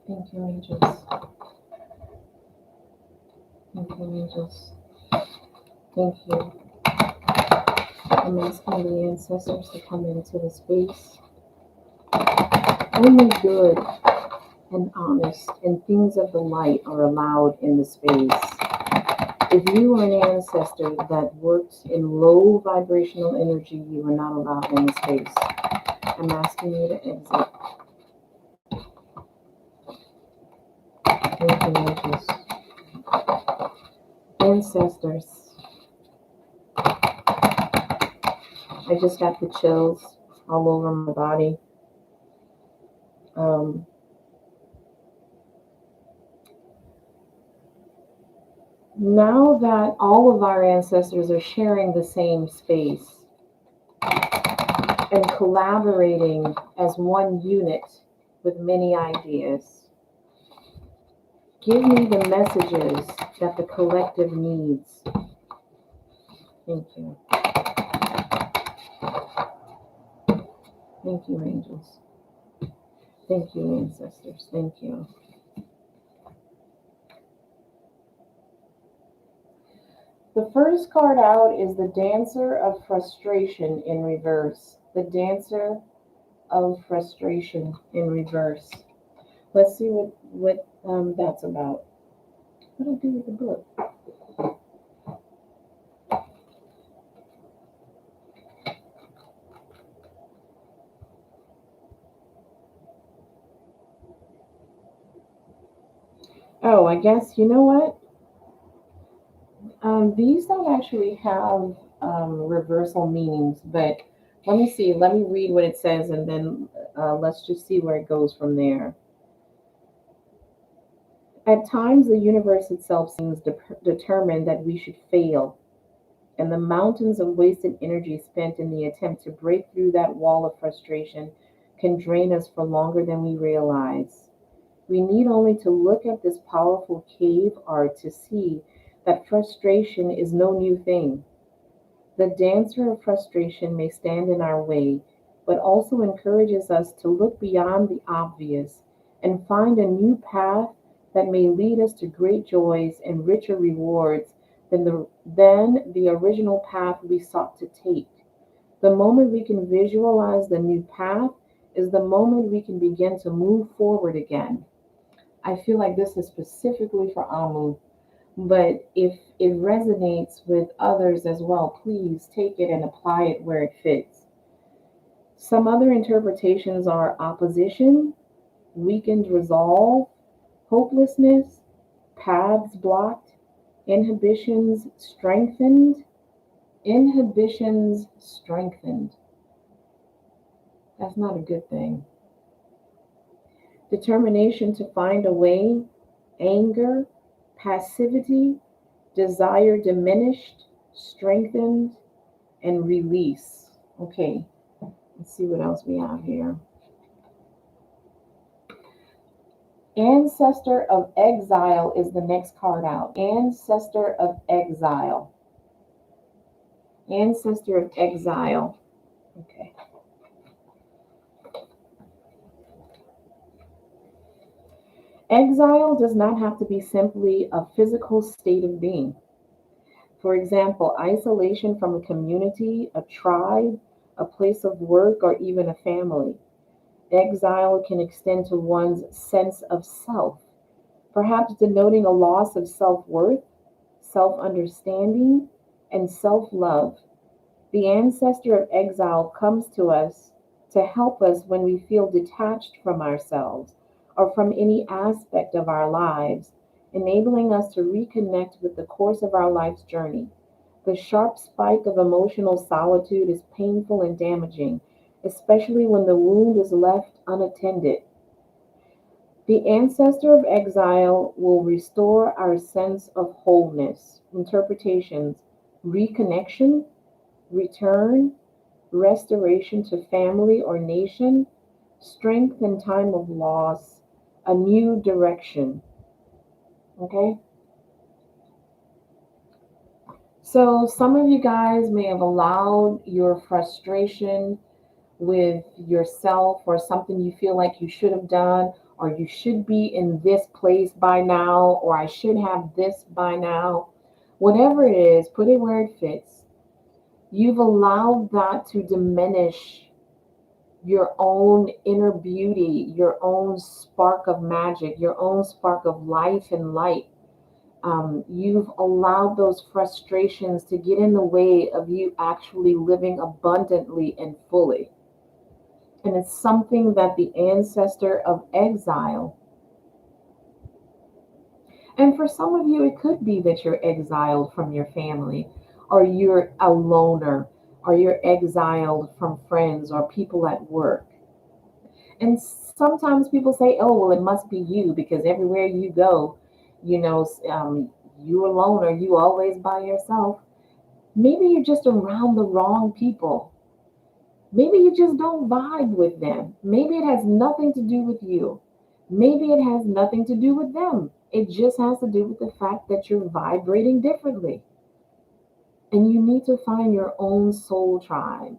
Thank you, angels. Thank you, angels. Thank you. I'm asking the ancestors to come into the space. Only good and honest and things of the light are allowed in the space. If you are an ancestor that works in low vibrational energy, you are not allowed in the space. I'm asking you to exit. Thank you, angels. Ancestors. I just got the chills all over my body. Now that all of our ancestors are sharing the same space and collaborating as one unit with many ideas, give me the messages that the collective needs. Thank you. Thank you, angels. Thank you, ancestors. Thank you. The first card out is the Dancer of Frustration in reverse. The Dancer of Frustration in reverse. Let's see what that's about. What do I do with the book? Oh, I guess, you know what? These don't actually have reversal meanings, but let me see. Let me read what it says, and then let's just see where it goes from there. At times, the universe itself seems determined that we should fail, and the mountains of wasted energy spent in the attempt to break through that wall of frustration can drain us for longer than we realize. We need only to look at this powerful cave art to see that frustration is no new thing. The dancer of frustration may stand in our way, but also encourages us to look beyond the obvious and find a new path that may lead us to great joys and richer rewards than the original path we sought to take. The moment we can visualize the new path is the moment we can begin to move forward again. I feel like this is specifically for Amu, but if it resonates with others as well, please take it and apply it where it fits. Some other interpretations are opposition, weakened resolve, hopelessness, paths blocked, inhibitions strengthened. Inhibitions strengthened. That's not a good thing. Determination to find a way, anger, passivity, desire diminished, strengthened, and release. Okay, let's see what else we have here. Ancestor of Exile is the next card out. Ancestor of Exile. Ancestor of Exile. Okay. Exile does not have to be simply a physical state of being. For example, isolation from a community, a tribe, a place of work, or even a family. Exile can extend to one's sense of self, perhaps denoting a loss of self worth, self understanding, and self love. The ancestor of exile comes to us to help us when we feel detached from ourselves or from any aspect of our lives, enabling us to reconnect with the course of our life's journey. The sharp spike of emotional solitude is painful and damaging, especially when the wound is left unattended. The ancestor of exile will restore our sense of wholeness. Interpretations: reconnection, return, restoration to family or nation, strength in time of loss, a new direction. Okay? So, some of you guys may have allowed your frustration with yourself or something you feel like you should have done, or you should be in this place by now, or I should have this by now. Whatever it is, put it where it fits. You've allowed that to diminish your own inner beauty, your own spark of magic, your own spark of life and light. You've allowed those frustrations to get in the way of you actually living abundantly and fully. And it's something that the ancestor of exile, and for some of you, it could be that you're exiled from your family, or you're a loner, or you're exiled from friends or people at work. And sometimes people say, oh, well, it must be you because everywhere you go, you know, you're alone or you always by yourself. Maybe you're just around the wrong people. Maybe you just don't vibe with them. Maybe it has nothing to do with you. Maybe it has nothing to do with them. It just has to do with the fact that you're vibrating differently. And you need to find your own soul tribe.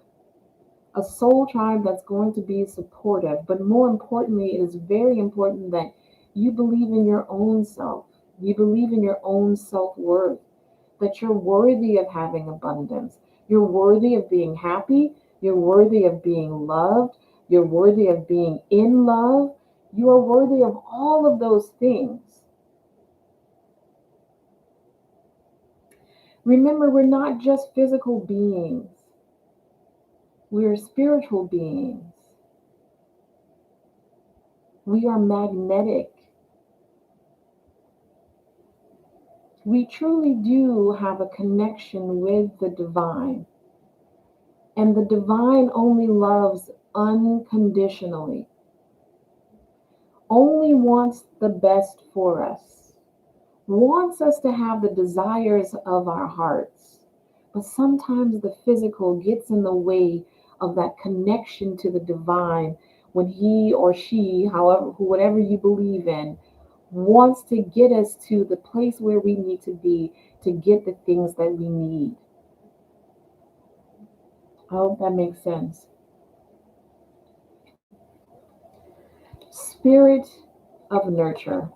A soul tribe that's going to be supportive. But more importantly, it is very important that you believe in your own self. You believe in your own self worth, that you're worthy of having abundance. You're worthy of being happy. You're worthy of being loved. You're worthy of being in love. You are worthy of all of those things. Remember, we're not just physical beings, we're spiritual beings. We are magnetic. We truly do have a connection with the divine. And the divine only loves unconditionally. only wants the best for us, wants us to have the desires of our hearts. But sometimes the physical gets in the way of that connection to the divine when he or she, however, whatever you believe in, wants to get us to the place where we need to be to get the things that we need. I hope that makes sense. Spirit of nurture.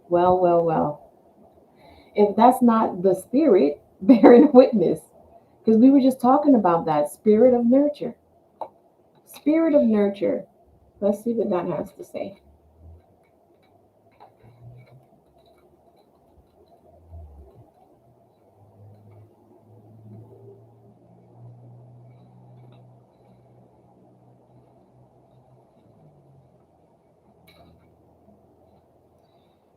Well, well, well. If that's not the spirit bearing witness, because we were just talking about that spirit of nurture. Spirit of nurture. Let's see what that has to say.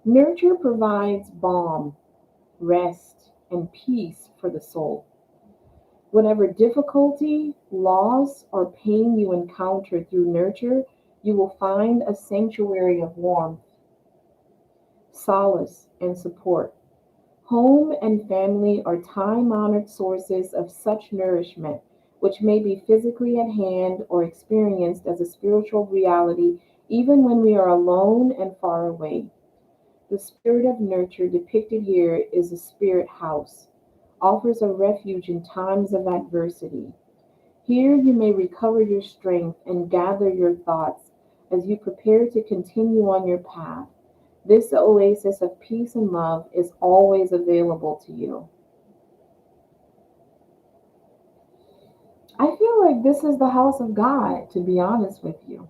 Nurture provides balm, rest, and peace for the soul. Whatever difficulty, loss, or pain you encounter through nurture, you will find a sanctuary of warmth, solace, and support. Home and family are time honored sources of such nourishment, which may be physically at hand or experienced as a spiritual reality even when we are alone and far away. The spirit of nurture depicted here is a spirit house, offers a refuge in times of adversity. Here you may recover your strength and gather your thoughts as you prepare to continue on your path. This oasis of peace and love is always available to you. I feel like this is the house of God, to be honest with you.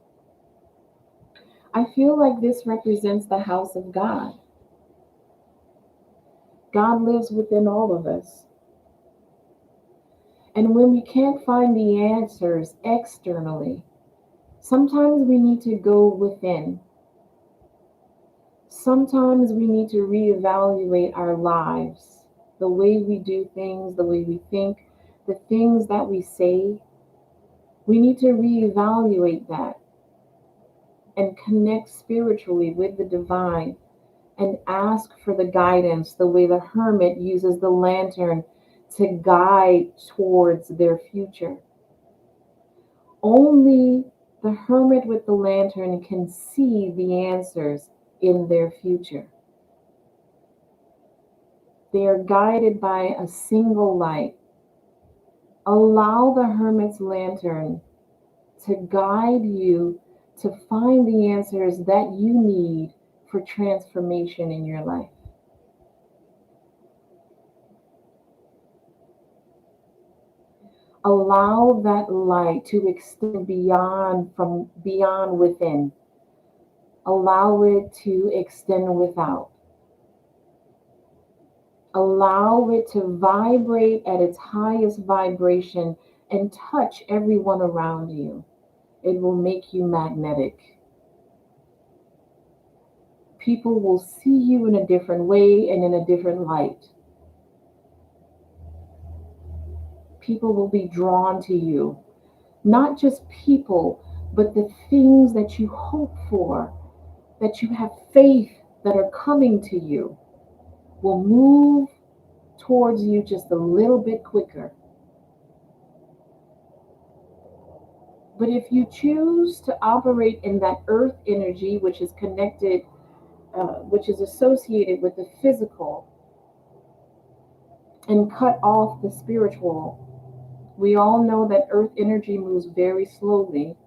I feel like this represents the house of God. God lives within all of us. And when we can't find the answers externally, sometimes we need to go within. Sometimes we need to reevaluate our lives, the way we do things, the way we think, the things that we say. We need to reevaluate that and connect spiritually with the divine and ask for the guidance the way the hermit uses the lantern to guide towards their future. Only the hermit with the lantern can see the answers in their future. They are guided by a single light. Allow the hermit's lantern to guide you to find the answers that you need for transformation in your life. Allow that light to extend beyond within. Allow it to extend without. Allow it to vibrate at its highest vibration and touch everyone around you. It will make you magnetic. People will see you in a different way and in a different light. People will be drawn to you. Not just people, but the things that you hope for, that you have faith that are coming to you, will move towards you just a little bit quicker. But if you choose to operate in that earth energy, which is connected, which is associated with the physical, and cut off the spiritual, we all know that earth energy moves very slowly.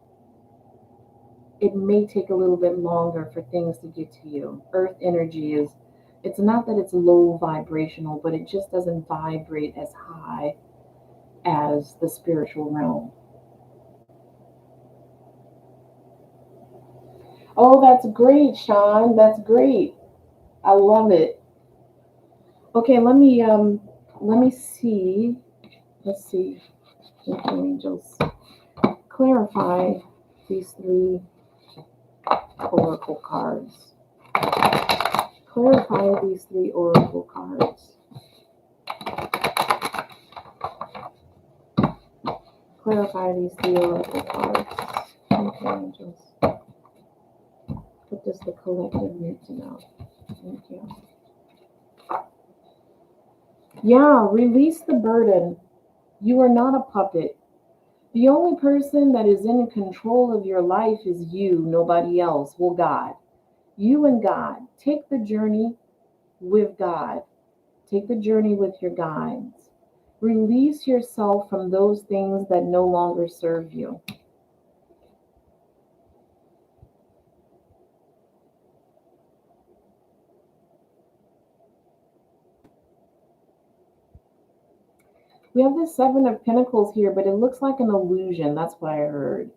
It may take a little bit longer for things to get to you. Earth energy is, it's not that it's low vibrational, but it just doesn't vibrate as high as the spiritual realm. Oh, that's great, Sean. That's great. I love it. Okay, let me see. Let's see. Okay, angels. Clarify these three oracle cards. Clarify these three oracle cards. Clarify these three oracle cards. Okay, angels. Put does the collective need to know? Thank you. Yeah, release the burden. You are not a puppet. The only person that is in control of your life is you, nobody else. Well, God. You and God. Take the journey with God. Take the journey with your guides. Release yourself from those things that no longer serve you. We have the Seven of Pentacles here, but it looks like an illusion. That's what I heard.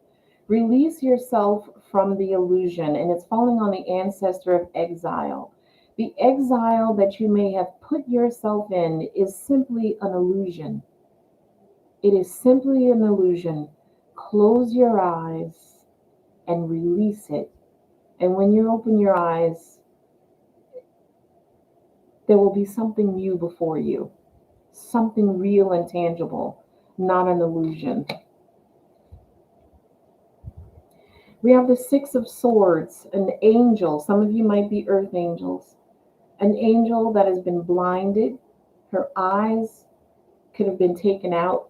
Release yourself from the illusion, and it's falling on the ancestor of exile. The exile that you may have put yourself in is simply an illusion. It is simply an illusion. Close your eyes and release it. And when you open your eyes, there will be something new before you, something real and tangible, not an illusion. We have the Six of Swords, an angel. Some of you might be earth angels. An angel that has been blinded. Her eyes could have been taken out.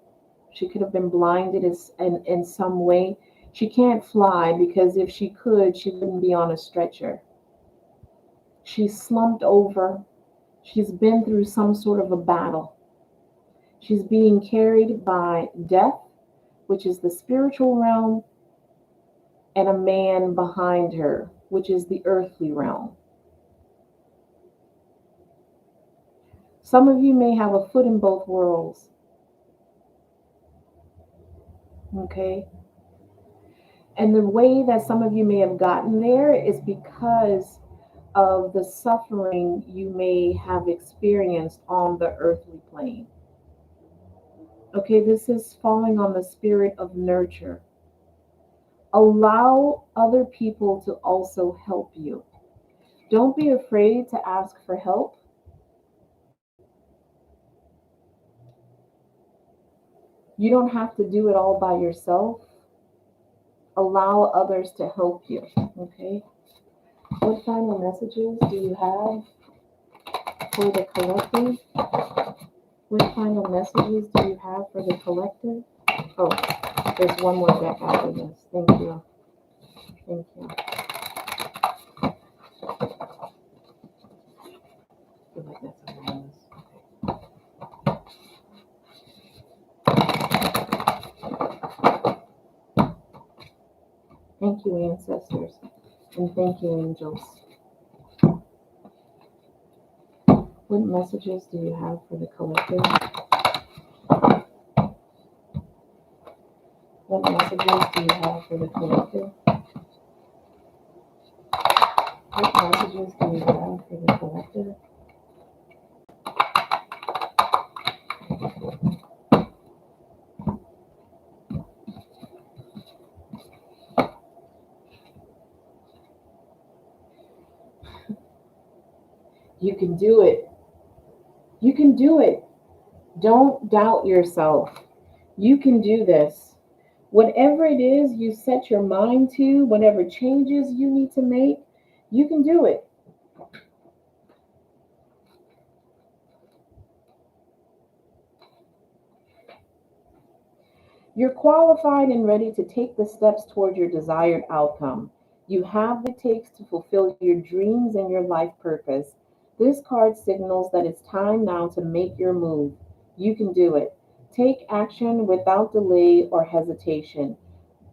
She could have been blinded in some way. She can't fly because if she could, she wouldn't be on a stretcher. She's slumped over. She's been through some sort of a battle. She's being carried by death, which is the spiritual realm, and a man behind her, which is the earthly realm. Some of you may have a foot in both worlds. Okay? And the way that some of you may have gotten there is because of the suffering you may have experienced on the earthly plane. Okay, this is falling on the spirit of nurture. Allow other people to also help you. Don't be afraid to ask for help. You don't have to do it all by yourself. Allow others to help you. Okay? What final messages do you have for the collective? What final messages do you have for the collective? Oh, there's one more deck after this. Thank you. Thank you. I feel like that's awareness. Thank you, ancestors, and thank you, angels. What messages do you have for the collective? What messages do you have for the collective? What messages do you have for the collective? You can do it. You can do it. Don't doubt yourself. You can do this. Whatever it is you set your mind to, whatever changes you need to make, you can do it. You're qualified and ready to take the steps toward your desired outcome. You have what it takes to fulfill your dreams and your life purpose. This card signals that it's time now to make your move. You can do it. Take action without delay or hesitation.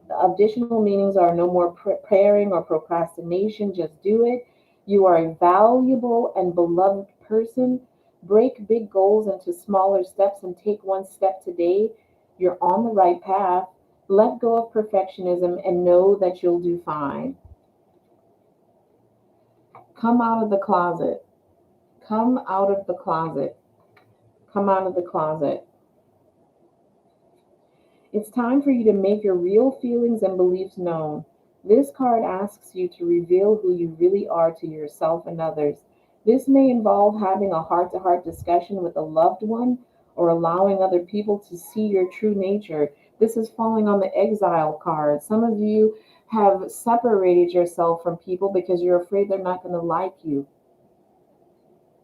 The additional meanings are no more preparing or procrastination. Just do it. You are a valuable and beloved person. Break big goals into smaller steps and take one step today. You're on the right path. Let go of perfectionism and know that you'll do fine. Come out of the closet. Come out of the closet. Come out of the closet. It's time for you to make your real feelings and beliefs known. This card asks you to reveal who you really are to yourself and others. This may involve having a heart-to-heart discussion with a loved one or allowing other people to see your true nature. This is falling on the exile card. Some of you have separated yourself from people because you're afraid they're not going to like you,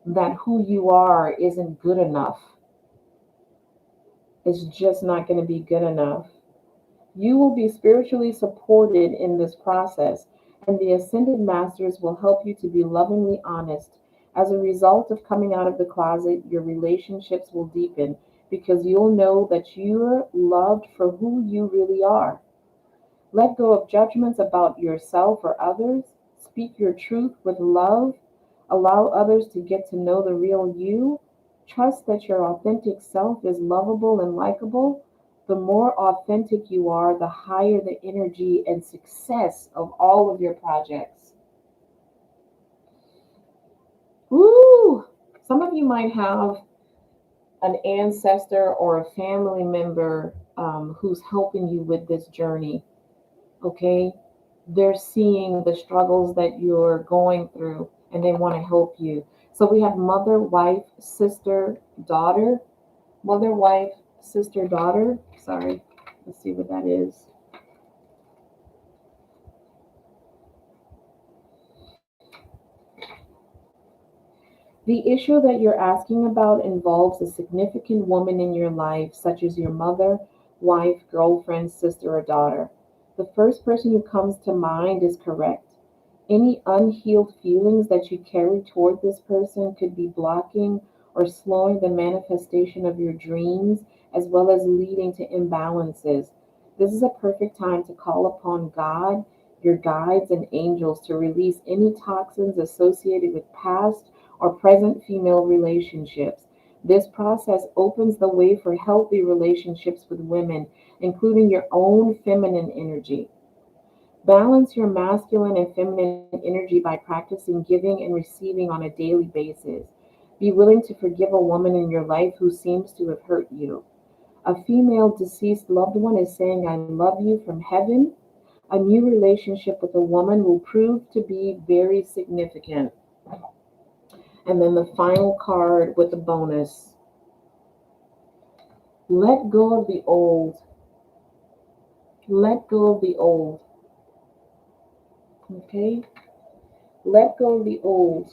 that who you are isn't good enough. It's just not going to be good enough. You will be spiritually supported in this process, and the ascended masters will help you to be lovingly honest. As a result of coming out of the closet, your relationships will deepen because you'll know that you're loved for who you really are. Let go of judgments about yourself or others. Speak your truth with love. Allow others to get to know the real you. Trust that your authentic self is lovable and likable. The more authentic you are, the higher the energy and success of all of your projects. Woo! Some of you might have an ancestor or a family member who's helping you with this journey. Okay, they're seeing the struggles that you're going through and they want to help you. So we have mother, wife, sister, daughter. Mother, wife, sister, daughter. Sorry, let's see what that is. The issue that you're asking about involves a significant woman in your life, such as your mother, wife, girlfriend, sister, or daughter. The first person who comes to mind is correct. Any unhealed feelings that you carry toward this person could be blocking or slowing the manifestation of your dreams, as well as leading to imbalances. This is a perfect time to call upon God, your guides, and angels to release any toxins associated with past or present female relationships. This process opens the way for healthy relationships with women, including your own feminine energy. Balance your masculine and feminine energy by practicing giving and receiving on a daily basis. Be willing to forgive a woman in your life who seems to have hurt you. A female deceased loved one is saying, I love you from heaven. A new relationship with a woman will prove to be very significant. And then the final card with the bonus. Let go of the old. Let go of the old. Okay? Let go of the old.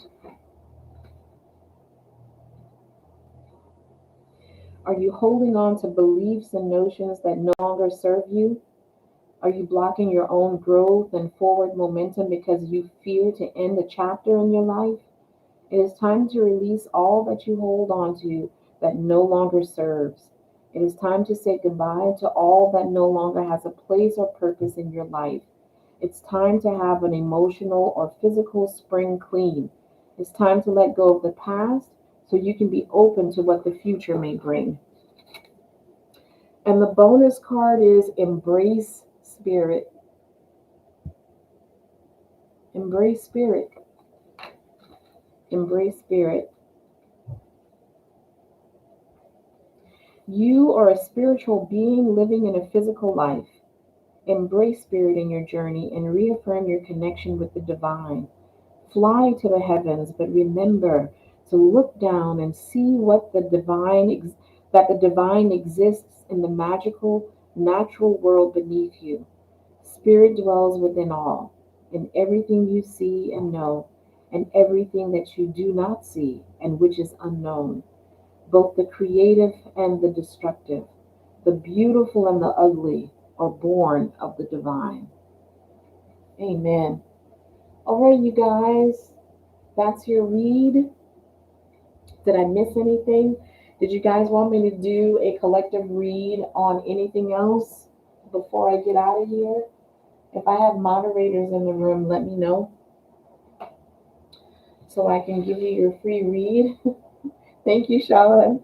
Are you holding on to beliefs and notions that no longer serve you? Are you blocking your own growth and forward momentum because you fear to end a chapter in your life? It is time to release all that you hold on to that no longer serves. It is time to say goodbye to all that no longer has a place or purpose in your life. It's time to have an emotional or physical spring clean. It's time to let go of the past so you can be open to what the future may bring. And the bonus card is embrace spirit. Embrace spirit. Embrace spirit. You are a spiritual being living in a physical life. Embrace spirit in your journey and reaffirm your connection with the divine. Fly to the heavens, but remember to look down and see what that the divine exists in the magical, natural world beneath you. Spirit dwells within all, in everything you see and know, and everything that you do not see and which is unknown, both the creative and the destructive, the beautiful and the ugly are born of the divine. Amen. All right, you guys, that's your read. Did I miss anything? Did you guys want me to do a collective read on anything else before I get out of here? If I have moderators in the room, let me know so I can give you your free read. Thank you, Charlotte.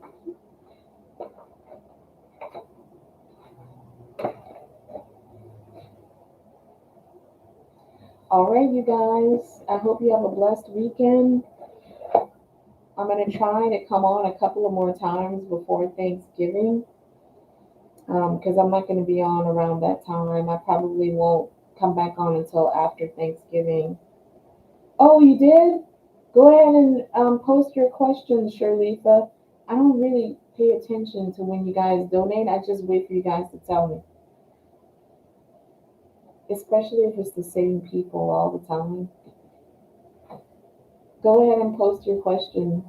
All right, you guys, I hope you have a blessed weekend. I'm going to try to come on a couple of more times before Thanksgiving because I'm not going to be on around that time. I probably won't come back on until after Thanksgiving. Oh, you did? Go ahead and post your questions, Shirleyfa. I don't really pay attention to when you guys donate. I just wait for you guys to tell me. especially if it's the same people all the time. Go ahead and post your question.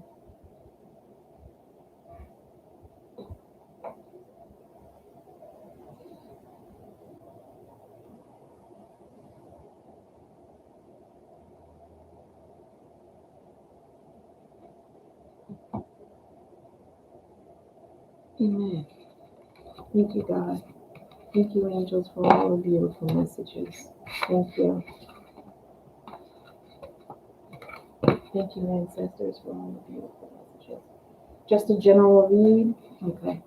Amen. Thank you, God. Thank you, angels, for all the beautiful messages. Thank you. Thank you, ancestors, for all the beautiful messages. Just a general read? Okay.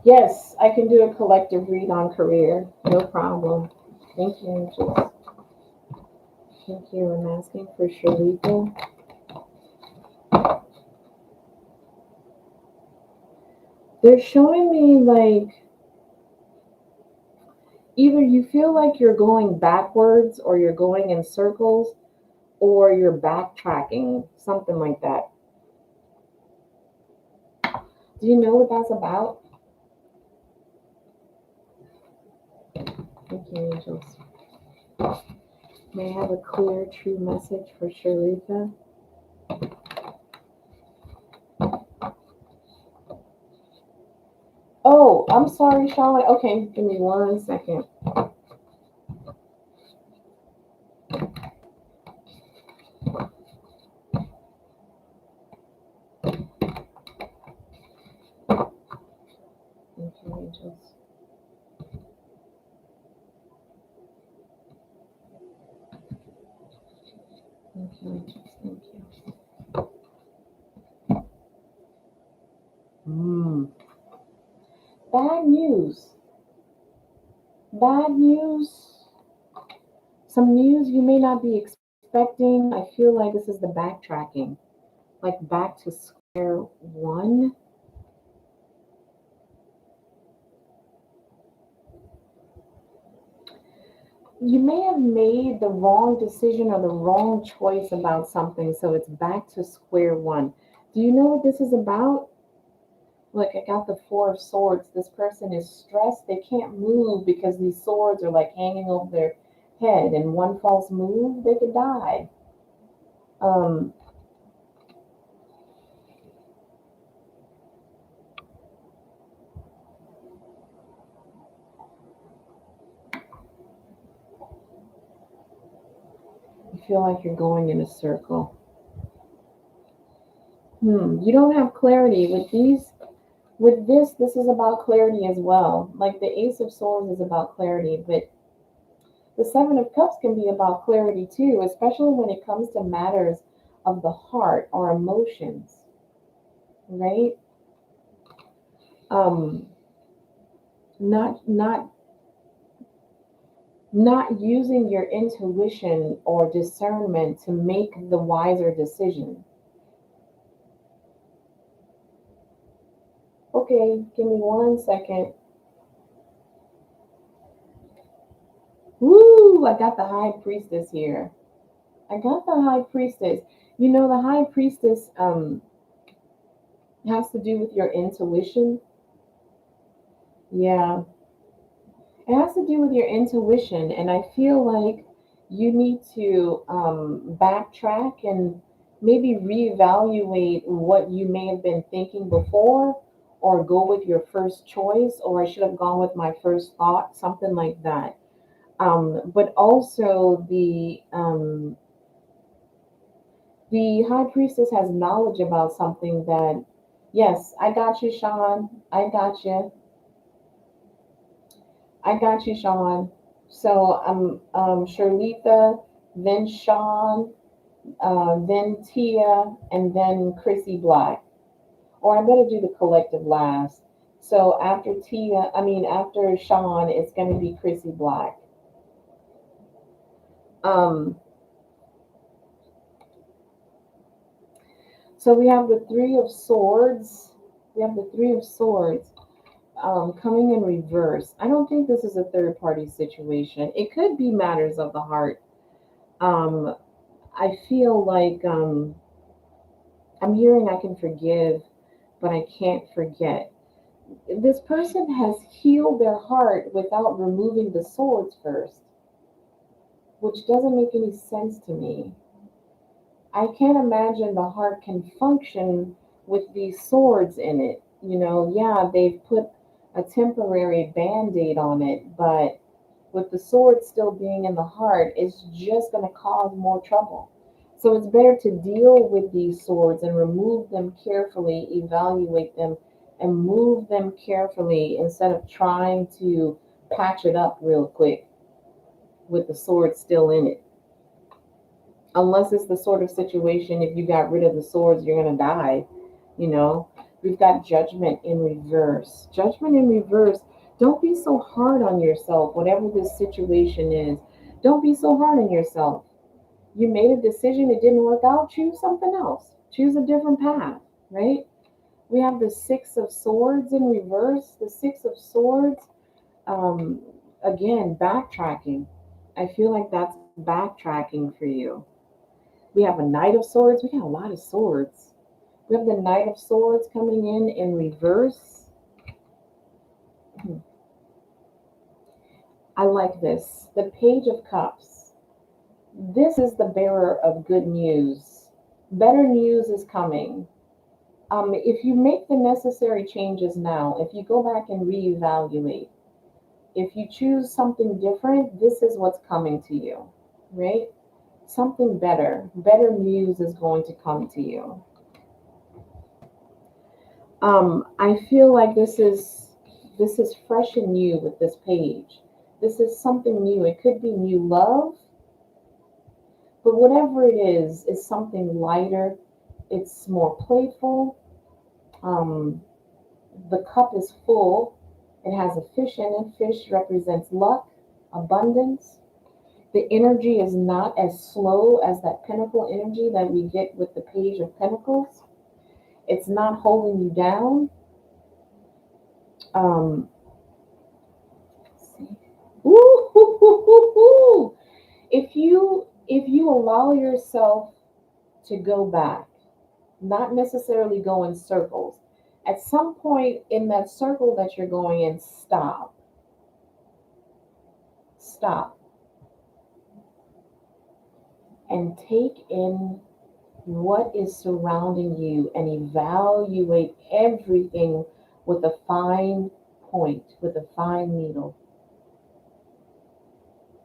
Yes, I can do a collective read on career. No problem. Thank you, angels. Thank you. I'm asking for Sharika. They're showing me like either you feel like you're going backwards or you're going in circles or you're backtracking, something like that. Do you know what that's about? Thank you, angels. May I have a clear, true message for Sharika? Oh, I'm sorry, Charlotte. Okay, give me 1 second. Thank you, angels. Thank you, angels. Thank you. Bad news. Bad news. Some news you may not be expecting. I feel like this is the backtracking, like back to square one. You may have made the wrong decision or the wrong choice about something, so it's back to square one. Do you know what this is about? Like, I got the Four of Swords. This person is stressed. They can't move because these swords are like hanging over their head, and one false move, they could die. Um, you feel like you're going in a circle. You don't have clarity with these. With this is about clarity as well. Like the Ace of Swords is about clarity, but the Seven of Cups can be about clarity too, especially when it comes to matters of the heart or emotions, right? Um, not not using your intuition or discernment to make the wiser decision. Okay, give me 1 second. Woo! I got the High Priestess here. I got the High Priestess. You know, the High Priestess has to do with your intuition. Yeah, it has to do with your intuition, and I feel like you need to backtrack and maybe reevaluate what you may have been thinking before, or go with your first choice, or I should have gone with my first thought, something like that. But also the high priestess has knowledge about something that, yes, I got you, Sean. I got you. I got you, Sean. So Sharletha, then Sean, then Tia, and then Chrissy Black. Or I better do the collective last. So after Tia, I mean after Sean, it's going to be Chrissy Black. Um, so we have the Three of Swords. We have the Three of Swords coming in reverse. I don't think this is a third party situation. It could be matters of the heart. Um, I feel like I'm hearing I can forgive, but I can't forget. This person has healed their heart without removing the swords first, which doesn't make any sense to me. I can't imagine the heart can function with these swords in it. You know, yeah, they've put a temporary band aid on it, but with the sword still being in the heart, it's just going to cause more trouble. So it's better to deal with these swords and remove them carefully, evaluate them, and move them carefully instead of trying to patch it up real quick with the sword still in it. Unless it's the sort of situation, if you got rid of the swords, you're going to die. You know, we've got judgment in reverse. Judgment in reverse. Don't be so hard on yourself, whatever this situation is. Don't be so hard on yourself. You made a decision, it didn't work out, choose something else. Choose a different path, right? We have the Six of Swords in reverse. The Six of Swords, um, again, backtracking. I feel like that's backtracking for you. We have a Knight of Swords. We got a lot of swords. We have the Knight of Swords coming in reverse. I like this. The Page of Cups. This is the bearer of good news. Better news is coming. If you make the necessary changes now, if you go back and reevaluate, if you choose something different, this is what's coming to you, right? Something better. Better news is going to come to you. I feel like this is fresh and new with this page. This is something new. It could be new love, but whatever it is something lighter. It's more playful. Um, the cup is full. It has a fish in it. Fish represents luck, abundance. The energy is not as slow as that pinnacle energy that we get with the page of pentacles. It's not holding you down. Um, Ooh, hoo, hoo, hoo, hoo. If you allow yourself to go back, not necessarily go in circles, at some point in that circle that you're going in, stop, and take in what is surrounding you and evaluate everything with a fine point, with a fine needle.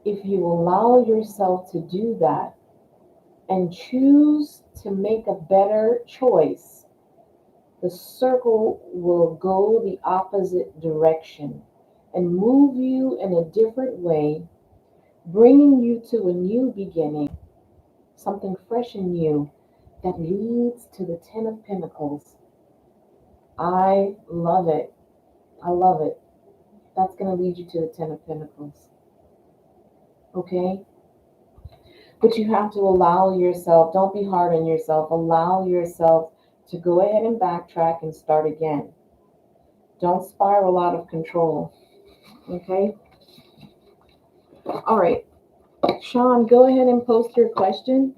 If you allow yourself to do that, and choose to make a better choice, the circle will go the opposite direction and move you in a different way, bringing you to a new beginning, something fresh and new that leads to the Ten of Pentacles. I love it. I love it. That's going to lead you to the Ten of Pentacles. Okay? But you have to allow yourself, don't be hard on yourself, allow yourself to go ahead and backtrack and start again. Don't spiral out of control. Okay? All right. Sean, go ahead and post your question.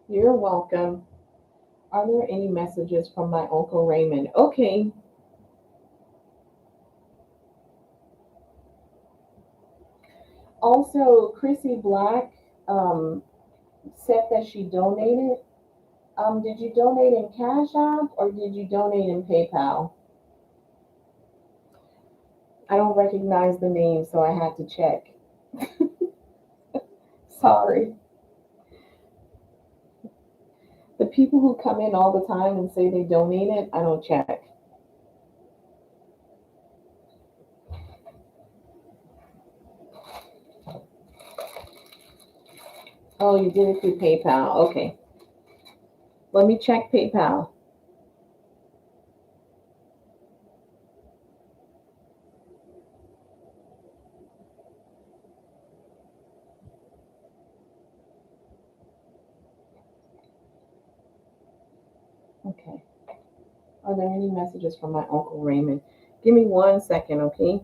You're welcome. Are there any messages from my Uncle Raymond? Okay. Also, Chrissy Black said that she donated. Did you donate in Cash App or did you donate in PayPal? I don't recognize the name, so I had to check. Sorry. The people who come in all the time and say they donated, I don't check. Oh, you did it through PayPal. Okay. Let me check PayPal. Okay. Are there any messages from my Uncle Raymond? Give me 1 second, okay?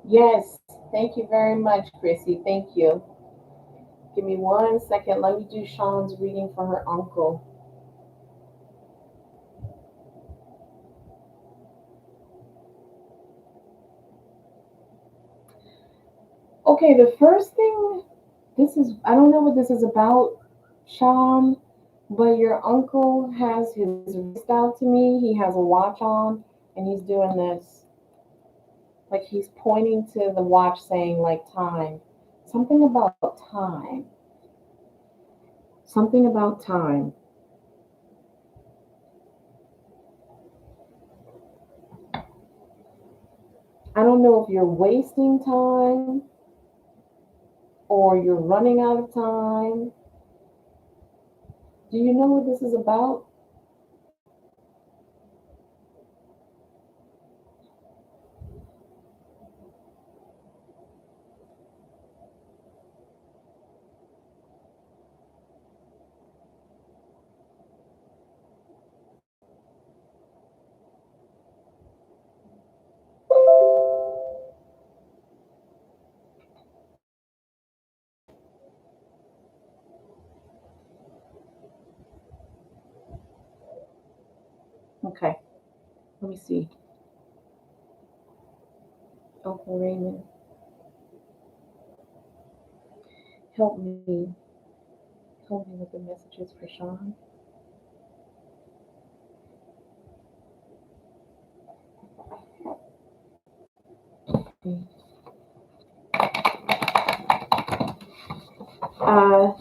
Yes. Thank you very much, Chrissy. Thank you. Give me 1 second. Let me do Sean's reading for her uncle. Okay, the first thing, I don't know what this is about, Sean, but your uncle has his wrist out to me. He has a watch on and he's doing this. Like he's pointing to the watch saying, like, time. Something about time. Something about time. I don't know if you're wasting time or you're running out of time. Do you know what this is about? Okay, let me see. Uncle Raymond, help me. Help me with the messages for Sean. Uh,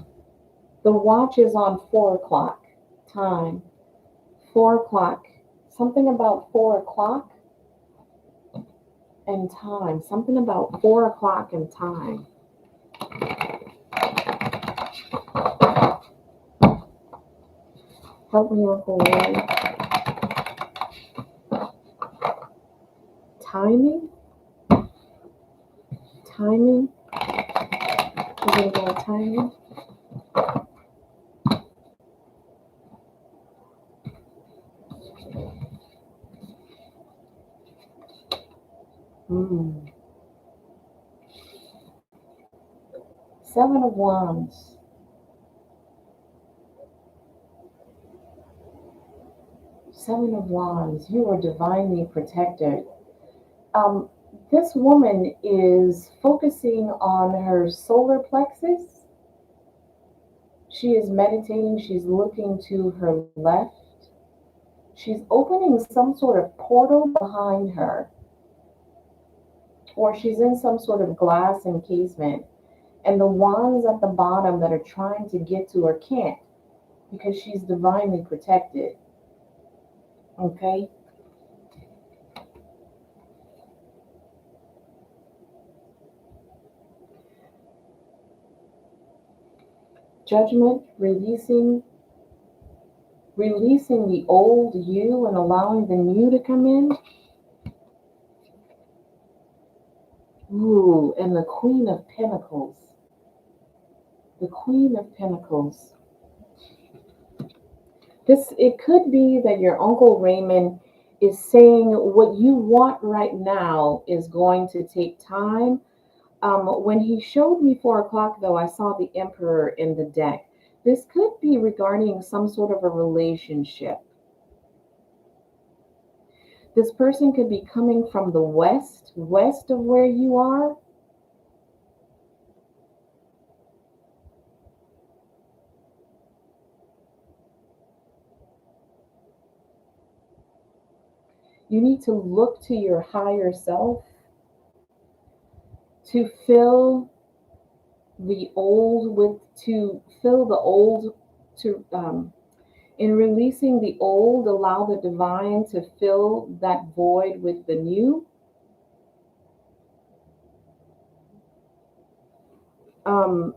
the watch is on 4 o'clock time. 4 o'clock. Something about 4 o'clock and time. Something about 4 o'clock and time. Help me, Uncle Ray. Timing? Timing? Is it about timing? Hmm. 7 of Wands. 7 of Wands. You are divinely protected. Um, this woman is focusing on her solar plexus. She is meditating. She's looking to her left. She's opening some sort of portal behind her, or she's in some sort of glass encasement. And the wands at the bottom that are trying to get to her can't because she's divinely protected. Okay? Judgment, releasing, Releasing the old you and allowing the new to come in. Ooh, and the Queen of Pentacles. The Queen of Pentacles. It could be that your Uncle Raymond is saying what you want right now is going to take time. When he showed me 4 o'clock, though, I saw the Emperor in the deck. This could be regarding some sort of a relationship. This person could be coming from the west of where you are. You need to look to your higher self to fill the old with, to fill the old, to in releasing the old, allow the divine to fill that void with the new. Um,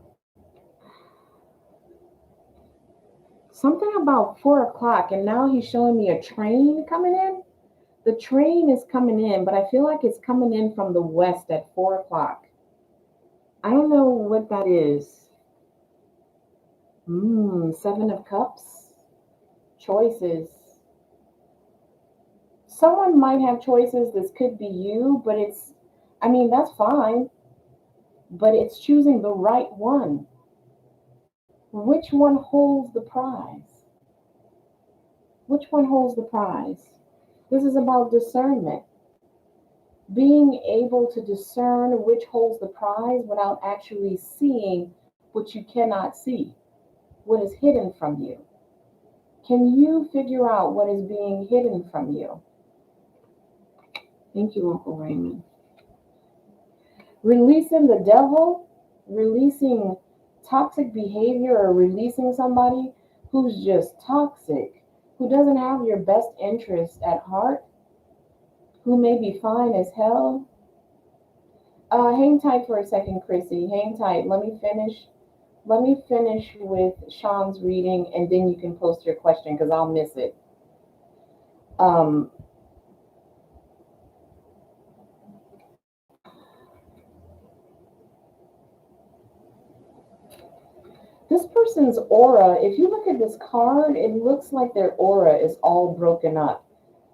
Something about 4 o'clock, and now he's showing me a train coming in. The train is coming in, but I feel like it's coming in from the west at 4 o'clock. I don't know what that is. Seven of Cups. Choices. Someone might have choices. This could be you, but I mean, that's fine, but it's choosing the right one. Which one holds the prize? Which one holds the prize? This is about discernment. Being able to discern which holds the prize without actually seeing what you cannot see, what is hidden from you. Can you figure out what is being hidden from you? Thank you, Uncle Raymond. Releasing the devil, releasing toxic behavior, or releasing somebody who's just toxic, who doesn't have your best interest at heart, who may be fine as hell. Hang tight for a second, Chrissy. Hang tight. Let me finish. Let me finish with Sean's reading, and then you can post your question because I'll miss it. Um, this person's aura, if you look at this card, it looks like their aura is all broken up.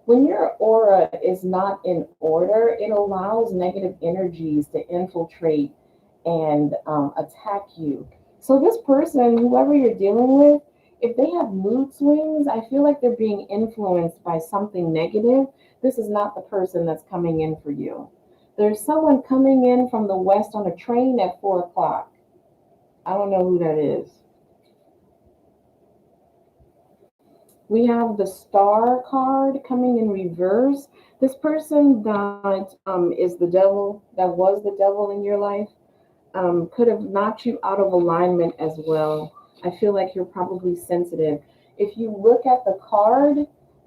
When your aura is not in order, it allows negative energies to infiltrate and attack you. So this person, whoever you're dealing with, if they have mood swings, I feel like they're being influenced by something negative. This is not the person that's coming in for you. There's someone coming in from the west on a train at 4 o'clock. I don't know who that is. We have the Star card coming in reverse. This person that is the devil, that was the devil in your life, could have knocked you out of alignment as well. I feel like you're probably sensitive. If you look at the card,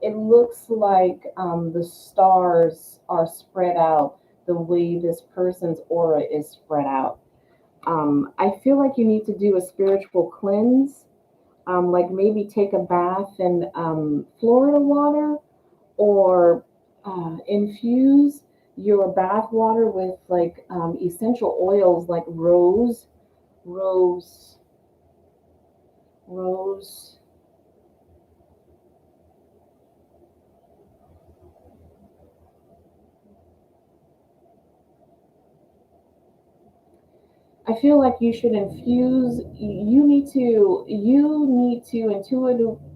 it looks like the stars are spread out the way this person's aura is spread out. I feel like you need to do a spiritual cleanse, like maybe take a bath in Florida water, or infuse your bath water with like essential oils like rose, rose. I feel like you should infuse. You need to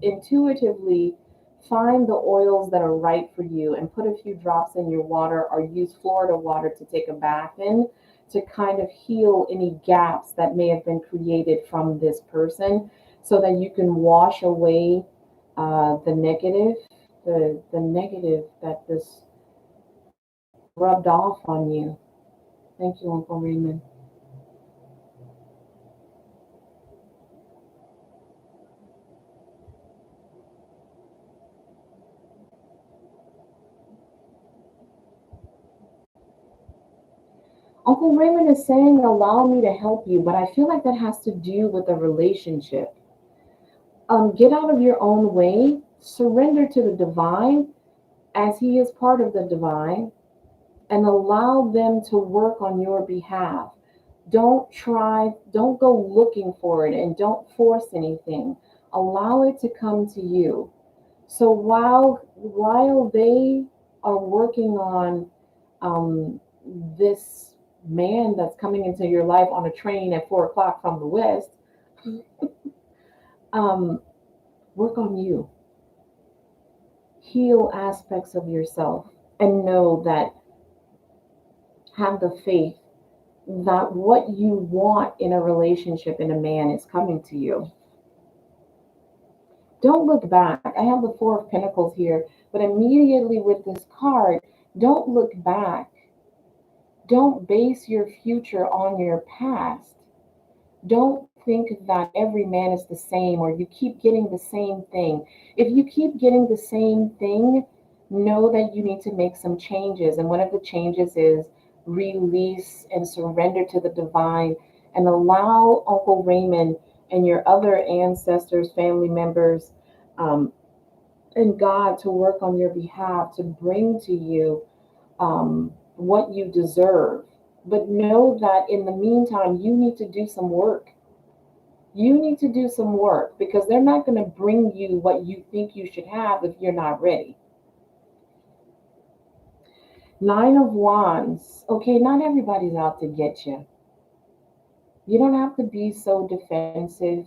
intuitively find the oils that are right for you and put a few drops in your water, or use Florida water to take a bath in, to kind of heal any gaps that may have been created from this person, so that you can wash away the negative, the negative that this rubbed off on you. Thank you, Uncle Raymond. Uncle Raymond is saying, allow me to help you, but I feel like that has to do with a relationship. Get out of your own way, surrender to the divine as he is part of the divine, and allow them to work on your behalf. Don't go looking for it and don't force anything. Allow it to come to you. So while they are working on this man that's coming into your life on a train at 4 o'clock from the west, um, work on you. Heal aspects of yourself and know that, have the faith that what you want in a relationship in a man is coming to you. Don't look back. I have the Four of Pentacles here, but immediately with this card, don't look back. Don't base your future on your past. Don't think that every man is the same or you keep getting the same thing. If you keep getting the same thing, know that you need to make some changes. And one of the changes is release and surrender to the divine and allow Uncle Raymond and your other ancestors, family members, um, and God to work on your behalf to bring to you what you deserve. But know that in the meantime, you need to do some work. You need to do some work because they're not going to bring you what you think you should have if you're not ready. Nine of Wands. Okay, not everybody's out to get you. You don't have to be so defensive.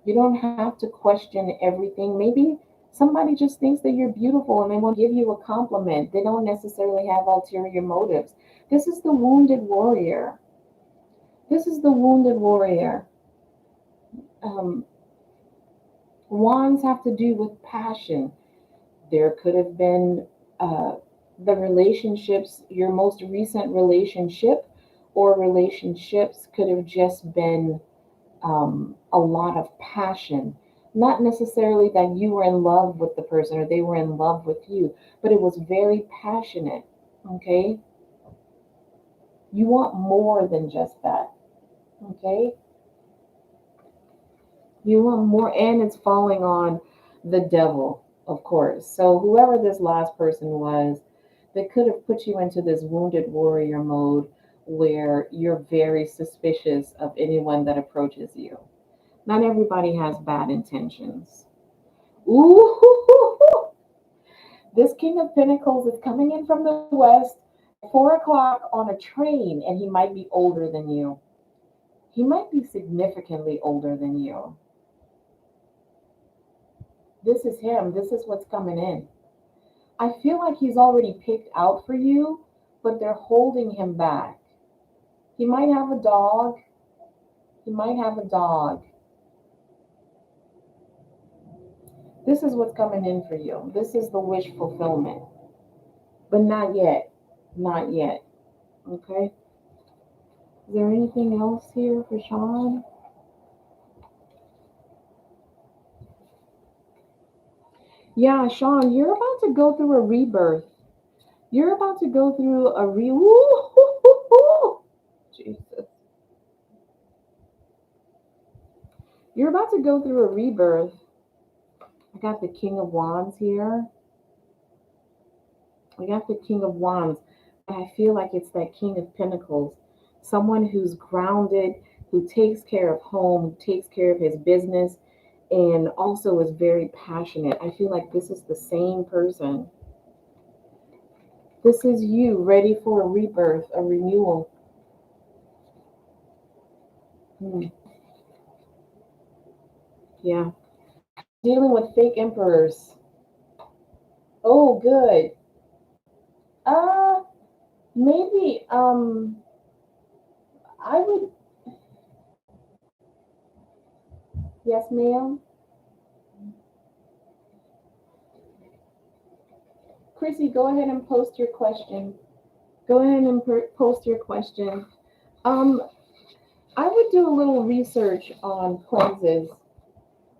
You don't have to question everything. Maybe somebody just thinks that you're beautiful and they want to give you a compliment. They don't necessarily have ulterior motives. This is the wounded warrior. This is the wounded warrior. Um, Wands have to do with passion. There could have been the relationships, your most recent relationship or relationships could have just been a lot of passion. Not necessarily that you were in love with the person or they were in love with you, but it was very passionate. Okay? You want more than just that. Okay? You want more, and it's falling on the devil, of course. So, whoever this last person was, that could have put you into this wounded warrior mode where you're very suspicious of anyone that approaches you. Not everybody has bad intentions. Ooh, this King of Pentacles is coming in from the west at 4 o'clock on a train, and he might be older than you. He might be significantly older than you. This is him. This is what's coming in. I feel like he's already picked out for you, but they're holding him back. He might have a dog. He might have a dog. This is what's coming in for you. This is the wish fulfillment. But not yet. Not yet. Okay? Is there anything else here for Sean? Yeah, Sean, you're about to go through a rebirth. You're about to go through a Jesus. You're about to go through a rebirth. I got the King of Wands here. I got the King of Wands. I feel like it's that King of Pentacles. Someone who's grounded, who takes care of home, who takes care of his business, and also is very passionate. I feel like this is the same person. This is you ready for a rebirth, a renewal. Yeah. Dealing with fake emperors. Oh, good. Uh, maybe, I would, yes, ma'am. Chrissy, go ahead and post your question. Go ahead and post your question. Um, I would do a little research on cleanses.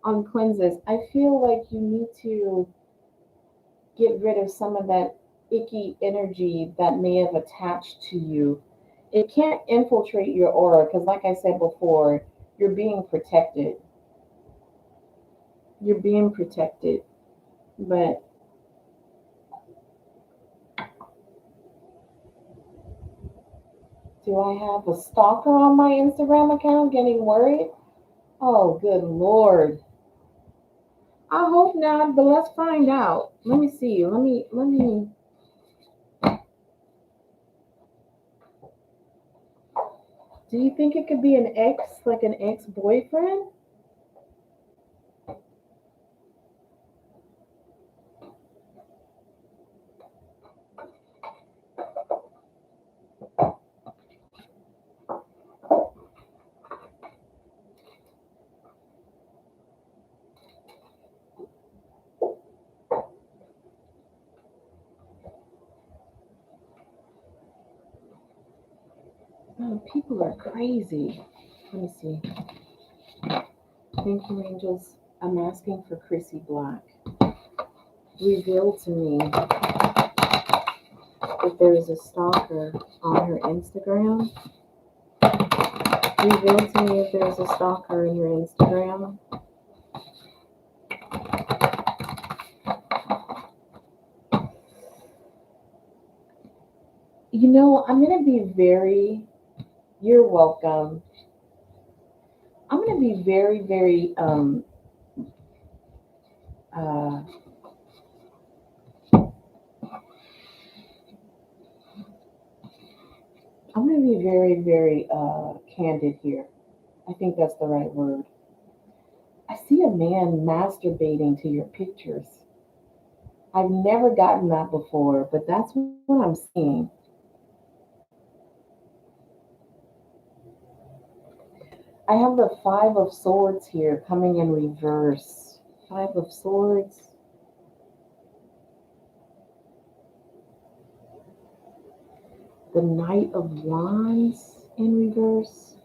On cleanses, I feel like you need to get rid of some of that icky energy that may have attached to you. It can't infiltrate your aura because, like I said before, you're being protected. You're being protected. But do I have a stalker on my Instagram account getting worried? Oh, good Lord. I hope not, but let's find out. Let me see. Let me. Do you think it could be an ex, like an ex-boyfriend? Oh, people are crazy. Let me see. Thank you, angels. I'm asking for Chrissy Black. Reveal to me if there is a stalker on her Instagram. Reveal to me if there's a stalker in your Instagram. You know, I'm going to be very, you're welcome. I'm going to be very, very, uh, I'm going to be very, very candid here. I think that's the right word. I see a man masturbating to your pictures. I've never gotten that before, but that's what I'm seeing. I have the Five of Swords here coming in reverse. Five of Swords. The Knight of Wands in reverse.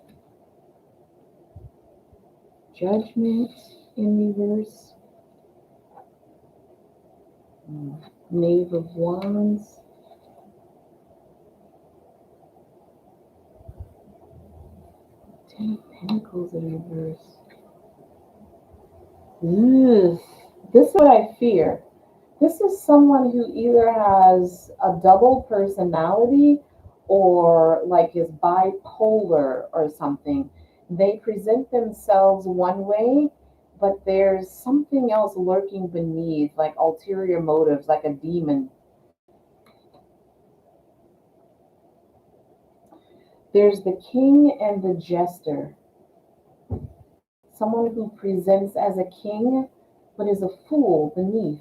Judgment in reverse. Knave of Wands. Ten of Pentacles in reverse. Ugh. This is what I fear. This is someone who either has a double personality or like is bipolar or something. They present themselves one way, but there's something else lurking beneath, like ulterior motives, like a demon. There's the king and the jester. Someone who presents as a king, but is a fool beneath.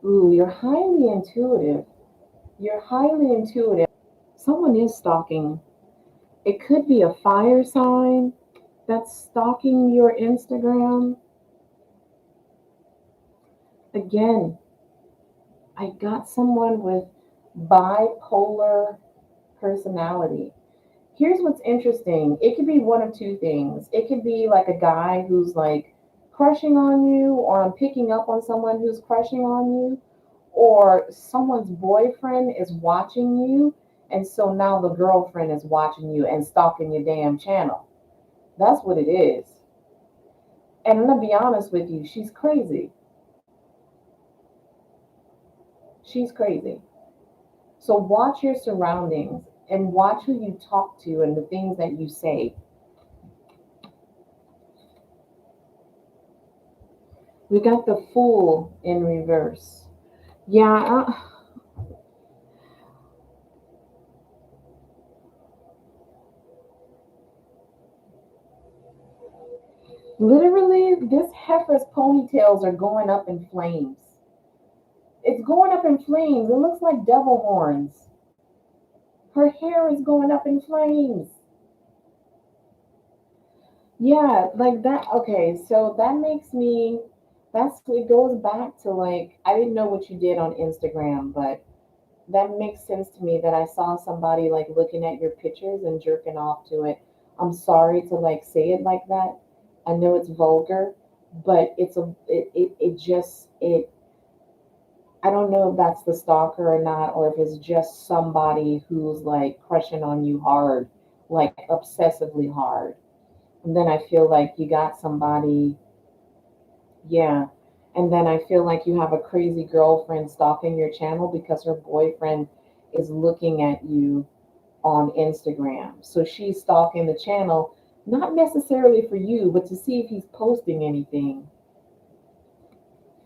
Ooh, you're highly intuitive. You're highly intuitive. Someone is stalking. It could be a fire sign that's stalking your Instagram. Again, I got someone with bipolar personality. Here's what's interesting. It could be one of two things. It could be like a guy who's like crushing on you, or I'm picking up on someone who's crushing on you, or someone's boyfriend is watching you, and so now the girlfriend is watching you and stalking your damn channel. That's what it is. And I'm gonna be honest with you, she's crazy. She's crazy. So watch your surroundings and watch who you talk to and the things that you say. We got the Fool in reverse. Yeah, literally, this heifer's ponytails are going up in flames. It's going up in flames. It looks like devil horns. Her hair is going up in flames. Yeah, like that. Okay, so that makes me, that's, it goes back to like, I didn't know what you did on Instagram, but that makes sense to me that I saw somebody like looking at your pictures and jerking off to it. I'm sorry to like say it like that. I know it's vulgar, but it just, I don't know if that's the stalker or not, or if it's just somebody who's like crushing on you hard like obsessively hard. And then I feel like you got somebody, yeah. And then I feel like you have a crazy girlfriend stalking your channel because her boyfriend is looking at you on Instagram. So she's stalking the channel, not necessarily for you, but to see if he's posting anything.